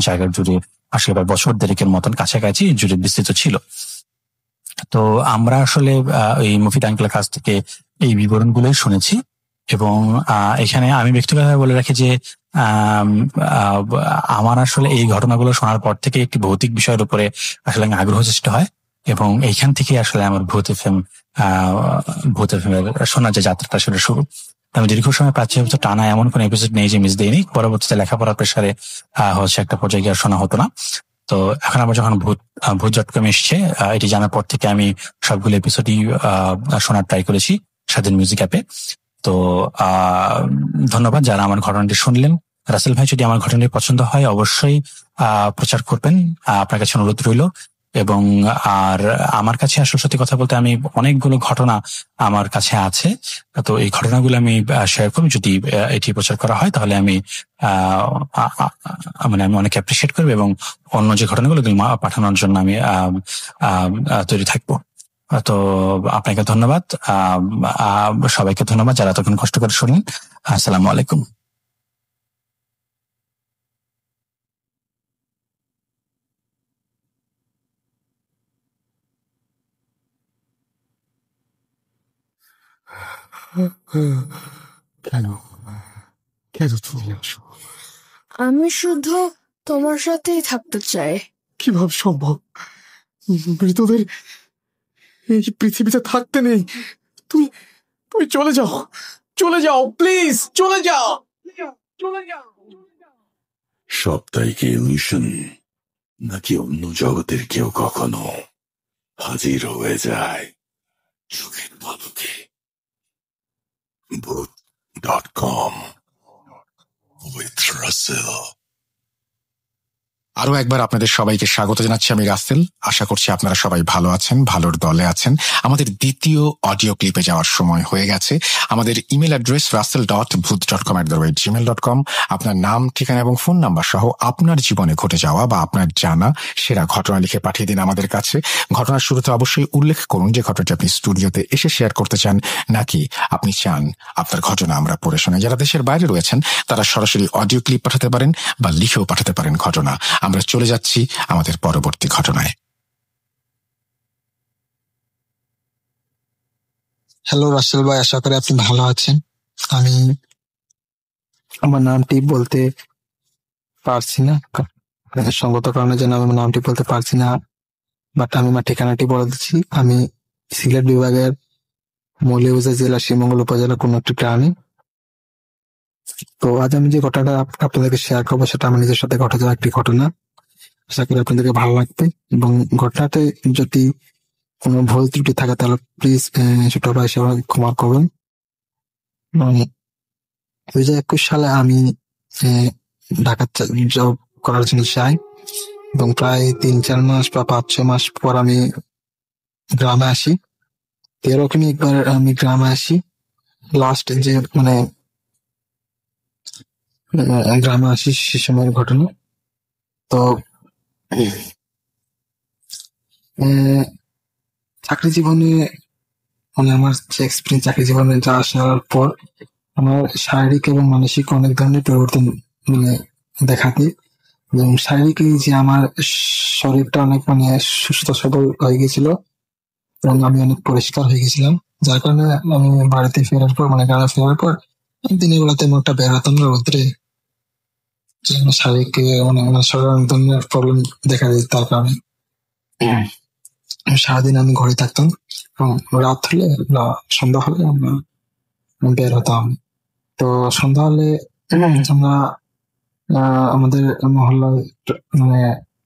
জায়গা জুড়ে আসলে বছর দেড়েকের মতন কাছাকাছি জুড়ে বিস্তৃত ছিল। তো আমরা আসলে এই মফিদ আঙ্কেলের কাছ থেকে এই বিবরণগুলোই শুনেছি, এবং এখানে আমি ব্যক্তিগতভাবে বলে রাখি যে আমার আসলে এই ঘটনাগুলো শোনার পর থেকে একটি ভৌতিক বিষয়ের উপরে আসলে আগ্রহ সৃষ্টি হয়, এবং এইখান থেকে আসলে আমার ভূত এফএম শোনার যে যাত্রাটা আসলে শুরু। আমি দীর্ঘ সময় 5-6 বছর টানা এমন কোন এপিসোড নেই যে মিস দিইনি। পরবর্তীতে লেখাপড়ার প্রেসারে হচ্ছে একটা পর্যায়ে গিয়ে শোনা হতো না। তো এখন আমার যখন ভূত.com এসছে, এটি জানার পর থেকে আমি সবগুলো এপিসোডই শোনার ট্রাই করেছি স্বাধীন মিউজিক অ্যাপে। তো ধন্যবাদ যারা আমার ঘটনাটি শুনলেন। রাসেল ভাই, যদি আমার ঘটনাটি পছন্দ হয় অবশ্যই প্রচার করবেন, আপনার কাছে অনুরোধ রইল। এবং আর আমার কাছে আসলে সত্যি কথা বলতে আমি অনেকগুলো ঘটনা আমার কাছে আছে, তো এই ঘটনাগুলো আমি শেয়ার করব। যদি এটি প্রচার করা হয় তাহলে আমি আমি অনেক অ্যাপ্রিসিয়েট করবো এবং অন্য যে ঘটনাগুলো পাঠানোর জন্য আমি তৈরি থাকবো। তো আপনাকে ধন্যবাদ, সবাইকে ধন্যবাদ যারা এতক্ষণ কষ্ট করে শুনলেন। আসসালামু আলাইকুম। কেন কেন তুমি আসো? আমি শুধু তোমার সাথেই থাকতে চাই। কিভাবে সম্ভব? মৃতদের এই পৃথিবীতে থাকতে নেই। তুমি তুমি চলে যাও, চলে যাও, প্লিজ চলে যাও, চলে যাও। সবটাই কি ইলিউশন, নাকি অন্য জগতের কেউ কখনো হাজির হয়ে যায় চোখের পলকে? Voot.com with Russell. আরো একবার আপনাদের সবাইকে স্বাগত জানাচ্ছি। আমি রাসেল। আশা করছি আপনারা সবাই ভালো আছেন, ভালোর দলে আছেন। আমাদের দ্বিতীয় অডিও ক্লিপে যাওয়ার সময় হয়ে গেছে। আমাদের ইমেল অ্যাড্রেস russell.booth.com@gmail.com। আপনার নাম, ঠিকানা এবং ফোন নাম্বার সহ আপনার জীবনে ঘটে যাওয়া বা আপনার জানা সেরা ঘটনা লিখে পাঠিয়ে দিন আমাদের কাছে। ঘটনার শুরুতে অবশ্যই উল্লেখ করুন যে ঘটনাটি আপনি স্টুডিওতে এসে শেয়ার করতে চান, নাকি আপনি চান আপনার ঘটনা আমরা পড়ে শোনাই। যারা দেশের বাইরে রয়েছেন তারা সরাসরি অডিও ক্লিপ পাঠাতে পারেন বা লিখেও পাঠাতে পারেন ঘটনা। আমরা চলে যাচ্ছি আমাদের পরবর্তী ঘটনায়। হ্যালো রাসেল ভাই, আশা করি আপনি ভালো আছেন। আমি আমার নামটি বলতে পারছি না, সঙ্গত কারণের জন্য আমি আমার নামটি বলতে পারছি না, বাট আমি আমার ঠিকানাটি বলে দিচ্ছি। আমি সিলেট বিভাগের মৌলভীবাজার জেলা শ্রীমঙ্গল উপজেলা কোন একটি গ্রামে। তো আজ আমি যে ঘটনাটা আপনাদেরকে শেয়ার করবো সেটা আমার নিজের সাথে ঘটে যাওয়া একটি ঘটনা। আশা করি আপনাদেরকে ভালো লাগবে এবং ঘটনাতে যদি কোনো ভুল ত্রুটি থাকে তাহলে প্লিজ ছোট ভাই সবাই ক্ষমা করবেন। 2021 সালে আমি ঢাকা জব করার জন্য চাই এবং প্রায় 3-4 মাস বা 5-6 মাস পর আমি গ্রামে আসি। এরকমই একবার আমি গ্রামে আসি, লাস্ট যে গ্রামে আসি সে সময়ের ঘটনা। তো চাকরি জীবনে আমার যে এক্সপিরিয়েন্স, চাকরি জীবনে যা আসার পর আমার শারীরিক এবং মানসিক অনেক ধরনের পরিবর্তন দেখা দিই এবং শারীরিক যে আমার শরীরটা অনেক সুস্থ সবল হয়ে গেছিল এবং আমি অনেক পরিষ্কার হয়ে গেছিলাম, যার কারণে আমি বাড়িতে ফেরার পর গ্রামে ফেরার পর দিনের বেলা তেমন একটা বেরোতাম না রোদ্রে। শারীরিক শরীরে অনেক ধরনের প্রবলেম দেখা দিত, তার কারণে সারাদিন আমি ঘরে থাকতাম এবং রাত হলে বা সন্ধ্যা হলে আমরা বের হতাম। তো সন্ধ্যা হলে আমরা আমাদের মহল্লায়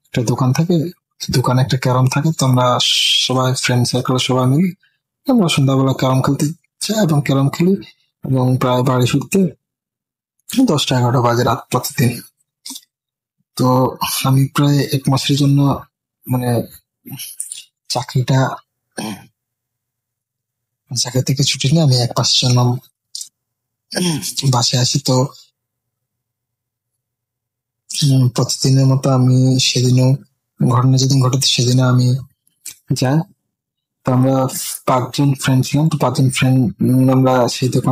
একটা দোকান থাকে, দোকানে একটা ক্যারাম থাকে। তো আমরা সবাই ফ্রেন্ড সার্কেল সবাই মিলে আমরা সন্ধ্যাবেলা ক্যারাম খেলতে যাই এবং ক্যারাম খেলি এবং প্রায় বাড়ি ফিরতে 10টা-11টা বাজে রাত প্রতিদিন। তো আমি প্রায় 1 মাসের জন্য চাকরি থেকে ছুটি নিয়ে আমি 1 মাসের জন্য বাসায় আসি। তো প্রতিদিনের মতো আমি সেদিনও ঘটনা যেদিন ঘটেছে সেদিনও আমি যাই। তো আমরা 5 জন ফ্রেন্ড ছিলাম। তো 5 জন ফ্রেন্ড আমরা সেই দোকান